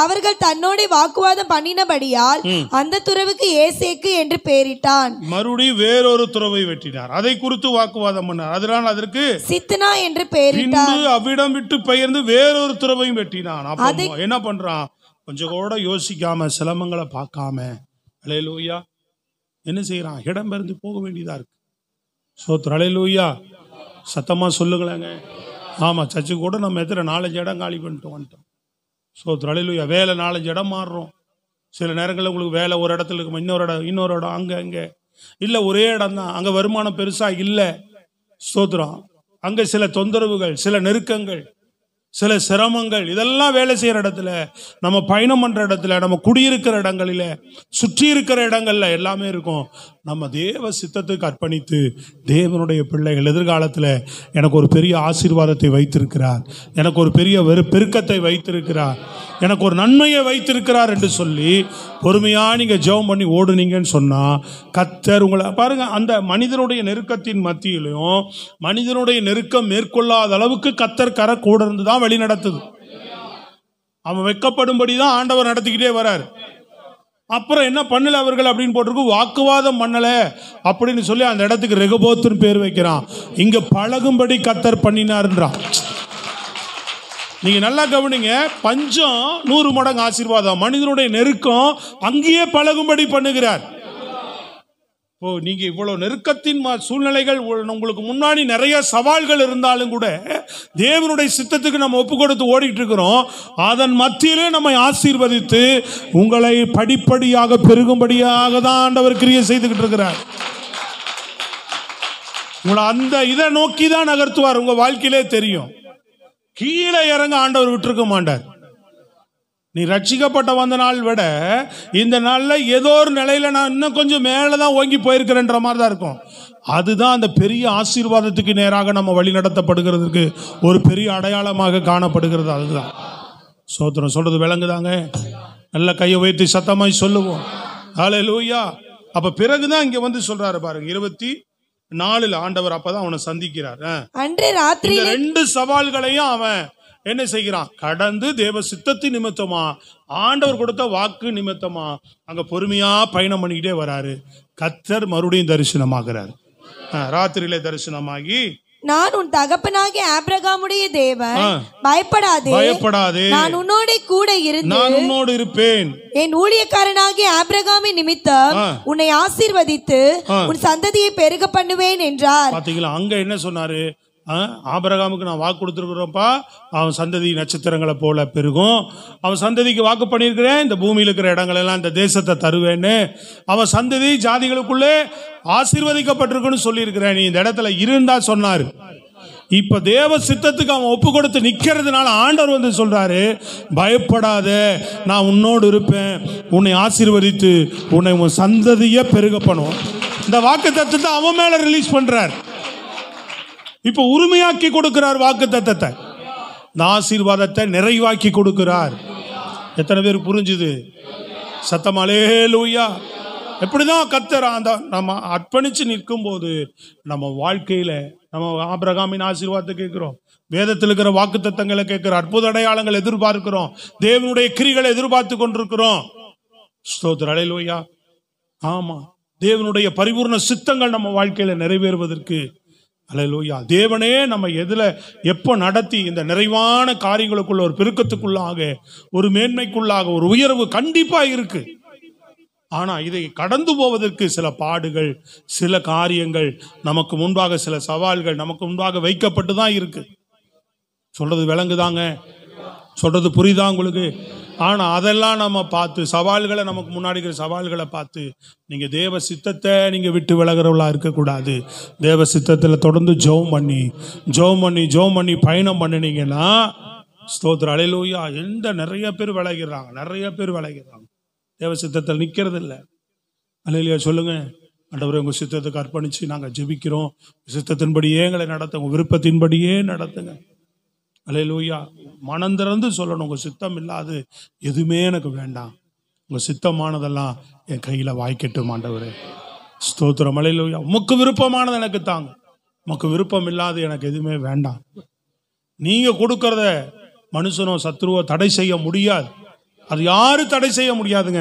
அவர்கள் தன்னோட வாக்குவாதம் பண்ணினபடியால் அந்த துறவுக்கு ஏசேக்கு என்று பெயரிட்டான். மறுபடியும் வேறொரு துறவை வெட்டினார், அதை குறித்து வாக்குவாதம் பண்ணார். அதனால் அதற்கு சித்னா என்று பெயரிட்டார். அவ்விடம் விட்டு பெயர்ந்து வேறொரு துறவையும் வெட்டினான். அப்ப என்ன பண்றான்? கொஞ்சம் கூட யோசிக்காம, சிலமங்களை பார்க்காம, அல்லேலூயா, என்ன செய்யறான்? இடம் பெயர்ந்து போக வேண்டியதா இருக்கு. சோத்ர அல்லேலூயா, சத்தமா சொல்லுங்களேங்க. ஆமா, சர்ச்சுக்கு கூட நம்ம எத்தனை 4-5 இடம் காலி பண்ணிட்டு வந்துட்டோம். சோத்ர அல்லேலூயா. வேலை 4-5 இடம் மாறுறோம். சில நேரங்களில் உங்களுக்கு வேலை ஒரு இடத்துல இருக்கும், இன்னொரு இடம் அங்கே இல்லை, ஒரே இடம் தான், அங்கே வருமானம் பெருசா இல்லை. ஸ்தோத்திரம். அங்கே சில தொந்தரவுகள், சில நெருக்கங்கள், சில சிரமங்கள், இதெல்லாம் வேலை செய்யற இடத்துல, நம்ம பயணம் பண்ற இடத்துல, நம்ம குடியிருக்கிற இடங்களில, சுற்றி இருக்கிற இடங்கள்ல எல்லாமே இருக்கும். நம்ம தேவ சித்தத்துக்கு அர்ப்பணித்து, தேவனுடைய பிள்ளைகள் எதிர்காலத்தில் எனக்கு ஒரு பெரிய ஆசீர்வாதத்தை வைத்திருக்கிறார், எனக்கு ஒரு பெரிய பெருக்கத்தை வைத்திருக்கிறார், எனக்கு ஒரு நன்மையை வைத்திருக்கிறார் என்று சொல்லி பொறுமையா நீங்க ஜெபம் பண்ணி ஓடுனீங்கன்னு சொன்னா கர்த்தர் உங்களை பாருங்க. அந்த மனிதனுடைய நெருக்கத்தின் மத்தியிலும் மனிதனுடைய நெருக்கம் மேற்கொள்ளாத அளவுக்கு கர்த்தர் கரை கூட இருந்து தான் வழி நடத்துது. அவன் வெட்கப்படும்படி தான் ஆண்டவர் நடத்திக்கிட்டே வராரு. அப்புறம் என்ன பண்ணல அவர்கள் அப்படின்னு போட்டிருக்கு, வாக்குவாதம் பண்ணல அப்படின்னு சொல்லி அந்த இடத்துக்கு ரெகோபோத்துன்னு பேர் வைக்கிறான். இங்க பழகும்படி கர்த்தர் பண்ணினார்ன்றான். நீங்க நல்லா கவனிங்க, பஞ்சம் 100 மடங்கு ஆசீர்வாதம், மனிதனுடைய நெருக்கம் அங்கேயே பழகும்படி பண்ணுகிறார். ஓ, நீங்க இவ்வளவு நெருக்கத்தின் சூழ்நிலைகள் உங்களுக்கு முன்னாடி நிறைய சவால்கள் இருந்தாலும் கூட தேவனுடைய சித்தத்துக்கு நம்ம ஒப்பு கொடுத்து ஓடிட்டு இருக்கிறோம். அதன் மத்தியிலே நம்மை ஆசீர்வதித்து உங்களை படிப்படியாக பெருகும்படியாக தான் ஆண்டவர் கிரியை செய்துகிட்டு இருக்கிறார். உங்களை அந்த இதை நோக்கி தான் நகர்த்துவார். உங்க வாழ்க்கையிலே தெரியும், கீழே இறங்க ஆண்டவர் விட்டுருக்க மாட்டார். நீ ரட்சிக்கப்பட்ட வந்த நாள் விட இந்த நாள்ல ஏதோ ஒரு நிலையில நான் இன்னும் கொஞ்சம் மேலதான் ஓங்கி போயிருக்கிறேன்ற மாதிரி தான் இருக்கும். அதுதான் அந்த பெரிய ஆசீர்வாதத்துக்கு நேராக நம்ம வழி நடத்தப்படுகிறதுக்கு ஒரு பெரிய அடையாளமாக காணப்படுகிறது. அதுதான் சோத்திரம். சொல்றது விளங்குதாங்க? நல்ல கையை வைத்து சத்தமாய் சொல்லுவோம் ஹல்லேலூயா. அப்ப பிறகுதான் இங்க வந்து சொல்றாரு பாருங்க, 24 ஆண்டவர் அப்பதான் அவனை சந்திக்கிறார். அன்று ராத்திரி 2 சவால்களையும் அவன் என்ன செய்கிறான்? கடந்து தேவ சித்தத்தின் நிமித்தமா, ஆண்டவர் கொடுத்த வாக்கு நிமித்தமா அங்க பொறுமையா பயணம் பண்ணிக்கிட்டே வராரு. கர்த்தர் மறுபடியும் தரிசனமாகிறார். ராத்திரியிலே தரிசனமாகி, நான் உன் தகப்பனாகிய ஆபிரகாமுடைய தேவன், பயப்படாதே, நான் உன்னோட கூட இருந்து நான் உன்னோடு இருப்பேன், என் ஊழியக்காரனாகிய ஆபிரகாமின் நிமித்தம் உன்னை ஆசீர்வதித்து உன் சந்ததியை பெருக பண்ணுவேன் என்றார். பாத்தீங்களா? அங்க என்ன சொன்னாரு? ஆபிரகாமுக்கு நான் வாக்கு கொடுத்துருக்கிறோம்ப்பா, அவன் சந்ததி நட்சத்திரங்களை போல பெருகும், அவன் சந்ததிக்கு வாக்கு பண்ணியிருக்கிறேன், இந்த பூமியில் இருக்கிற இடங்கள் எல்லாம் இந்த தேசத்தை தருவேன்னு, அவன் சந்ததி ஜாதிகளுக்குள்ளே ஆசீர்வதிக்கப்பட்டிருக்குன்னு சொல்லியிருக்கிறேன், நீ இந்த இடத்துல இருந்தா சொன்னாரு. இப்ப தேவ சித்தத்துக்கு அவன் ஒப்பு கொடுத்து நிக்கிறதுனால ஆண்டவர் வந்து சொல்றாரு, பயப்படாத, நான் உன்னோடு இருப்பேன், உன்னை ஆசீர்வதித்து உன்னை உன் சந்ததியை பெருக பண்ணுவோம். இந்த வாக்கு தத்துவத்தை அவன் மேல ரிலீஸ் பண்றார். இப்ப உரிமையாக்கி கொடுக்கிறார் வாக்கு தத்தத்தை, இந்த ஆசீர்வாதத்தை நிறைவாக்கி கொடுக்கிறார். எத்தனை பேர் புரிஞ்சுது? சத்தம் அல்லேலூயா. எப்படிதான் கர்த்தர் அந்த நம்ம அர்ப்பணிச்சு நிற்கும் போது நம்ம வாழ்க்கையில நம்ம ஆபிரகாமின் ஆசீர்வாதத்தை கேட்கிறோம், வேதத்தில் இருக்கிற வாக்கு தத்தங்களை கேட்கிறோம், அற்புத அடையாளங்கள் எதிர்பார்க்கிறோம், தேவனுடைய கிரிகளை எதிர்பார்த்து கொண்டிருக்கிறோம். ஸ்தோத்திரம், அல்லேலூயா. ஆமா, தேவனுடைய பரிபூர்ண சித்தங்கள் நம்ம வாழ்க்கையில நிறைவேறுவதற்கு, அல்லேலூயா, தேவனே நம்ம எதுல எப்போ நடத்தி இந்த நிறைவான காரியங்களுக்குள்ள ஒரு பெருக்கத்துக்குள்ளாக, ஒரு மேன்மைக்குள்ளாக, ஒரு உயர்வு கண்டிப்பா இருக்கு. ஆனா இதை கடந்து போவதற்கு சில பாடுகள், சில காரியங்கள் நமக்கு முன்பாக, சில சவால்கள் நமக்கு முன்பாக வைக்கப்பட்டு தான் இருக்கு. சொல்றது விளங்குதாங்க? சொல்றது புரியுதா உங்களுக்கு? ஆனா அதெல்லாம் நம்ம பார்த்து, சவால்களை நமக்கு முன்னாடி இருக்கிற சவால்களை பார்த்து, நீங்க தேவ சித்தத்தை நீங்க விட்டு விலகிறவளா இருக்கக்கூடாது. தேவ சித்தத்தில் தொடர்ந்து ஜெபம் பண்ணி பயணம் பண்ணினீங்கன்னா, ஸ்தோத்திரம், அல்லேலூயா. நிறைய பேர் விலகிறாங்க, தேவ சித்தத்தில் நிக்கிறது இல்லை. அல்லேலூயா சொல்லுங்க. ஆண்டவரே, உங்க சித்தத்துக்கு அர்ப்பணிச்சு நாங்க ஜெபிக்கிறோம், சித்தத்தின்படியே எங்களை நடத்துங்க, உங்க விருப்பத்தின்படியே நடத்துங்க. அல்லேலூயா. மனம் திறந்து சொல்லணும், உங்க சித்தம் இல்லாது எதுவுமே எனக்கு வேண்டாம், உங்க சித்தமானதெல்லாம் என் கையில வாய்க்கட்டும் ஆண்டவரே. ஸ்தோத்திரம், அல்லேலூயா. உமக்கு விருப்பமானது எனக்கு தாங்க, உமக்கு விருப்பம் இல்லாது எனக்கு எதுவுமே வேண்டாம். நீங்க கொடுக்கறத மனுஷனோ சத்ருவோ தடை செய்ய முடியாது. அது யாரும் தடை செய்ய முடியாதுங்க,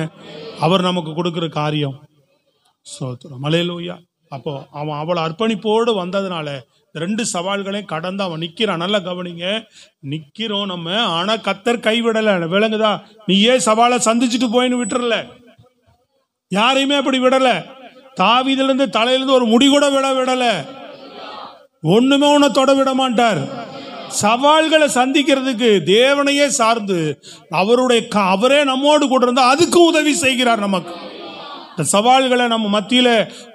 அவர் நமக்கு கொடுக்கிற காரியம். ஸ்தோத்திரம், அல்லேலூயா. அப்போ அவன் அவ்வளவு அர்ப்பணிப்போடு வந்ததுனால ரெண்டு சவால்களையும் கடந்து அவன் நிக்கிறான். நல்லா கவனிங்க, நிக்கிறோம் நம்ம, ஆனா கர்த்தர் கைவிடல. விளங்குதா? நீ ஏன் சவாலை சந்திச்சுட்டு போயின்னு விட்டுறல, யாரையுமே அப்படி விடல. தாவீதுல இருந்து தலையிலிருந்து ஒரு முடி கூட விடல, ஒண்ணுமே உன்னை தொட விட மாட்டார். சவால்களை சந்திக்கிறதுக்கு தேவனையே சார்ந்து அவரே நம்மோடு கூட இருந்தா அதுக்கும் உதவி செய்கிறார் நமக்கு. இந்த சவால்களை நம்ம மத்தியில,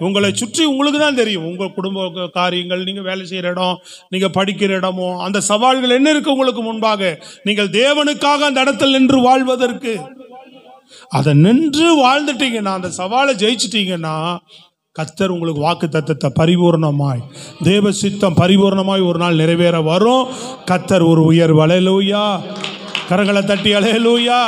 உங்களை சுற்றி உங்களுக்கு தான் தெரியும், உங்க குடும்ப காரியங்கள், நீங்க வேலை செய்யற இடம், நீங்க படிக்கிற இடமோ, அந்த சவால்கள் என்ன இருக்கு உங்களுக்கு முன்பாக, நீங்கள் தேவனுக்காக அந்த இடத்தில் நின்று வாழ்வதற்கு, அதை நின்று வாழ்ந்துட்டீங்கன்னா, அந்த சவாலை ஜெயிச்சிட்டீங்கன்னா, கர்த்தர் உங்களுக்கு வாக்கு தத்தத்தை பரிபூர்ணமாய், தேவ சித்தம் பரிபூர்ணமாய் ஒரு நாள் நிறைவேற வரும். கர்த்தர் ஒரு உயர்வு. அல்லேலூயா. கரங்களை தட்டி அல்லேலூயா.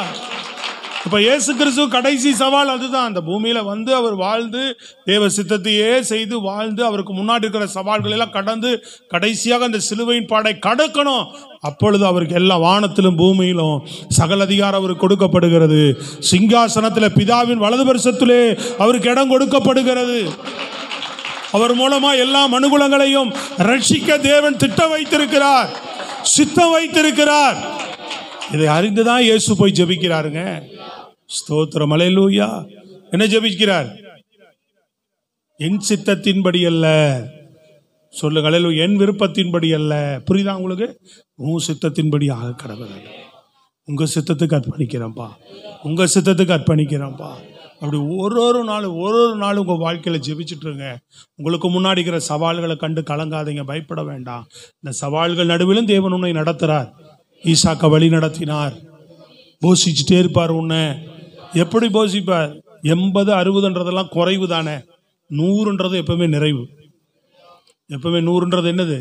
இப்ப இயேசு கிறிஸ்து கடைசி சவால் அதுதான். அந்த பூமியில வந்து அவர் வாழ்ந்து தேவ சித்தத்தையே செய்து வாழ்ந்து, அவருக்கு முன்னாடி இருக்கிற சவால்கள் எல்லாம் கடந்து கடைசியாக அந்த சிலுவையின் பாடை கடக்கணும். அப்பொழுது அவருக்கு எல்லா வானத்திலும் பூமியிலும் சகல அதிகாரம் அவருக்கு கொடுக்கப்படுகிறது. சிங்காசனத்தில் பிதாவின் வலது பரிசத்திலே அவருக்கு இடம் கொடுக்கப்படுகிறது. அவர் மூலமா எல்லா மனுகுலங்களையும் ரட்சிக்க தேவன் திட்டம் வைத்திருக்கிறார், சித்தம் வைத்திருக்கிறார். இதை அறிந்துதான் இயேசு போய் ஜெபிக்கிறாருங்க. ஸ்தோத்திரம், அல்லேலூயா. என்ன ஜெபிக்கிறார்? என் சித்தத்தின்படி அல்ல, சொல்லுங்க அல்லேலூயா, என் விருப்பத்தின்படி அல்ல. புரியுதா உங்களுக்கு? உன் சித்தத்தின்படி ஆக கடவுள், உங்க சித்தத்துக்கு அர்ப்பணிக்கிறேன்ப்பா, உங்க சித்தத்துக்கு அர்ப்பணிக்கிறேன்ப்பா. அப்படி ஒரு நாள் உங்க வாழ்க்கையில ஜெபிச்சுட்டுருங்க. உங்களுக்கு முன்னாடி இருக்கிற சவால்களை கண்டு கலங்காதீங்க, பயப்பட வேண்டாம். இந்த சவால்கள் நடுவிலும் தேவன் உன்னை நடத்துறார். ஈசாக்க வழி நடத்தினார், போஷிச்சுட்டே இருப்பார். உன்னை எப்படி போஷிப்பார்? 80, 60ன்றதெல்லாம் குறைவு தானே, 100ன்றது எப்பவுமே நிறைவு. எப்பவுமே 100ன்றது என்னது?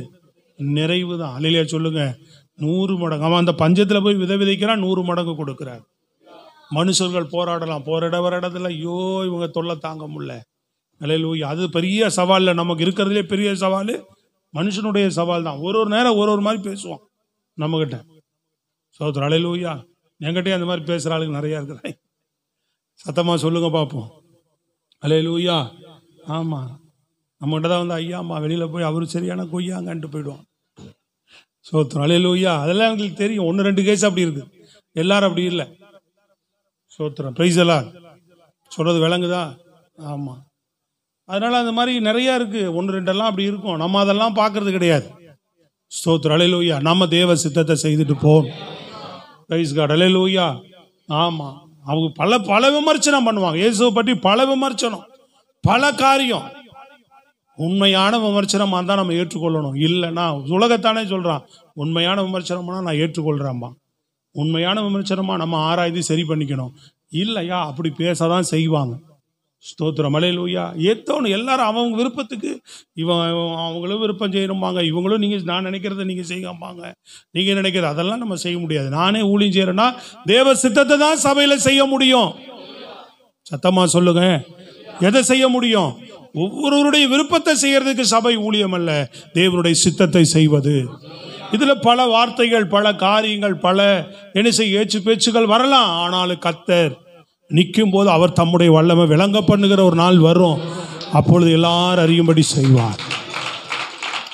நிறைவு தான். அல்லேலூயா சொல்லுங்க. 100 மடங்கு. அவன் அந்த பஞ்சத்துல போய் விதைக்கிறான், 100 மடங்கு கொடுக்கிறார். மனுஷர்கள் போராடலாம், வர இடத்துல ஐயோ இவங்க தொல்லை தாங்க முடியல. அல்லேலூயா. அது பெரிய சவால்ல, நமக்கு இருக்கிறதுலே பெரிய சவால் மனுஷனுடைய சவால் தான். ஒரு நேரம் ஒரு மாதிரி பேசுவான் நம்மகிட்ட. ஸ்தோத்திரம். அல்லேலூயா. என்கிட்டயே அந்த மாதிரி பேசுகிற ஆளுங்க நிறையா இருக்கிறாங்க. சத்தமாக சொல்லுங்க பார்ப்போம். அல்லேலூயா. ஆமாம், நம்மகிட்ட தான் வந்து ஐயா அம்மா வெளியில் போய் அவரு சரியான கொய்யாங்கன்ட்டு போயிடுவான். ஸ்தோத்திரம். அல்லேலூயா. அதெல்லாம் எங்களுக்கு தெரியும். 1-2 கேஸ் அப்படி இருக்குது, எல்லாரும் அப்படி இல்லை. ஸ்தோத்திரம். பிரைஸ் எல்லாம் சொல்கிறது விளங்குதா? ஆமாம். அதனால் அந்த மாதிரி நிறையா இருக்குது. 1-2 அப்படி இருக்கும். நம்ம அதெல்லாம் பார்க்கறது கிடையாது. ஸ்தோத்திரம். அல்லேலூயா. நம்ம தேவ சித்தத்தை செய்துட்டு போவோம். Praise God. அல்லேலூயா. ஆமாம். அவங்க பல விமர்சனம் பண்ணுவாங்க. இயேசுவை பற்றி பல விமர்சனம், பல காரியம். உண்மையான விமர்சனமாக இருந்தால் நம்ம ஏற்றுக்கொள்ளணும். இல்லைன்னா உலகத்தானே சொல்கிறான், உண்மையான விமர்சனம்னா நான் ஏற்றுக்கொள்கிறேன்மா. உண்மையான விமர்சனமாக நம்ம ஆராய்ந்து சரி பண்ணிக்கணும். இல்லையா அப்படி பேசதான் செய்வாங்க. ஸ்தோத்திரம். அல்லேலூயா. ஏத்தோன்னு எல்லாரும் அவங்க விருப்பத்துக்கு அவங்களும் விருப்பம் செய்யணும்பாங்க, இவங்களும் நான் நினைக்கிறத நீங்கள் செய்யப்பாங்க, நீங்கள் நினைக்கிறது அதெல்லாம் நம்ம செய்ய முடியாது. நானே ஊழியம் செய்கிறேன்னா தேவ சித்தத்தை தான் சபையில் செய்ய முடியும். சத்தமாக சொல்லுங்க, எதை செய்ய முடியும்? ஒவ்வொருவருடைய விருப்பத்தை செய்யறதுக்கு சபை ஊழியம் அல்ல, தேவனுடைய சித்தத்தை செய்வது. இதுல பல வார்த்தைகள், பல காரியங்கள், பல ஏச்சு பேச்சுகள் வரலாம். ஆனாலும் கர்த்தர் நிற்கும் போது அவர் தம்முடைய வல்லமை விளங்க பண்ணுகிற ஒரு நாள் வரும். அப்பொழுது எல்லாரும் அறியும்படி செய்வார்.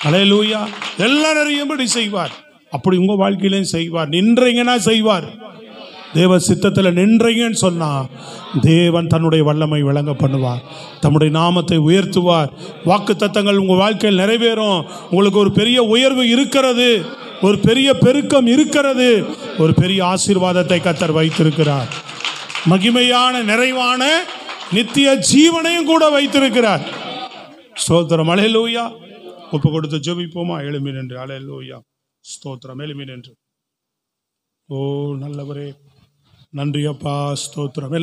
அல்லேலூயா. எல்லாரும் அறியும்படி செய்வார். அப்படி உங்க வாழ்க்கையிலையும் செய்வார். நின்றீங்கன்னா செய்வார். தேவ சித்தத்தில் நின்றீங்கன்னு சொன்னா தேவன் தன்னுடைய வல்லமை விளங்க பண்ணுவார், தம்முடைய நாமத்தை உயர்த்துவார். வாக்கு தத்தங்கள் உங்கள் வாழ்க்கையில் நிறைவேறும். உங்களுக்கு ஒரு பெரிய உயர்வு இருக்கிறது, ஒரு பெரிய பெருக்கம் இருக்கிறது, ஒரு பெரிய ஆசீர்வாதத்தை கர்த்தர் வைத்திருக்கிறார். மகிமையான நிறைவான நித்திய ஜீவனையும் கூட வைத்திருக்கிறார். ஸ்தோத்திரம். அல்லேலூயா. ஒப்பு கொடுத்து ஜெபிப்போமா? எழும்பி நின்று. அல்லேலூயா. ஸ்தோத்திரம். எழும்பி நின்று. ஓ நல்லவரே, நன்றி அப்பா. ஸ்தோத்திரம்.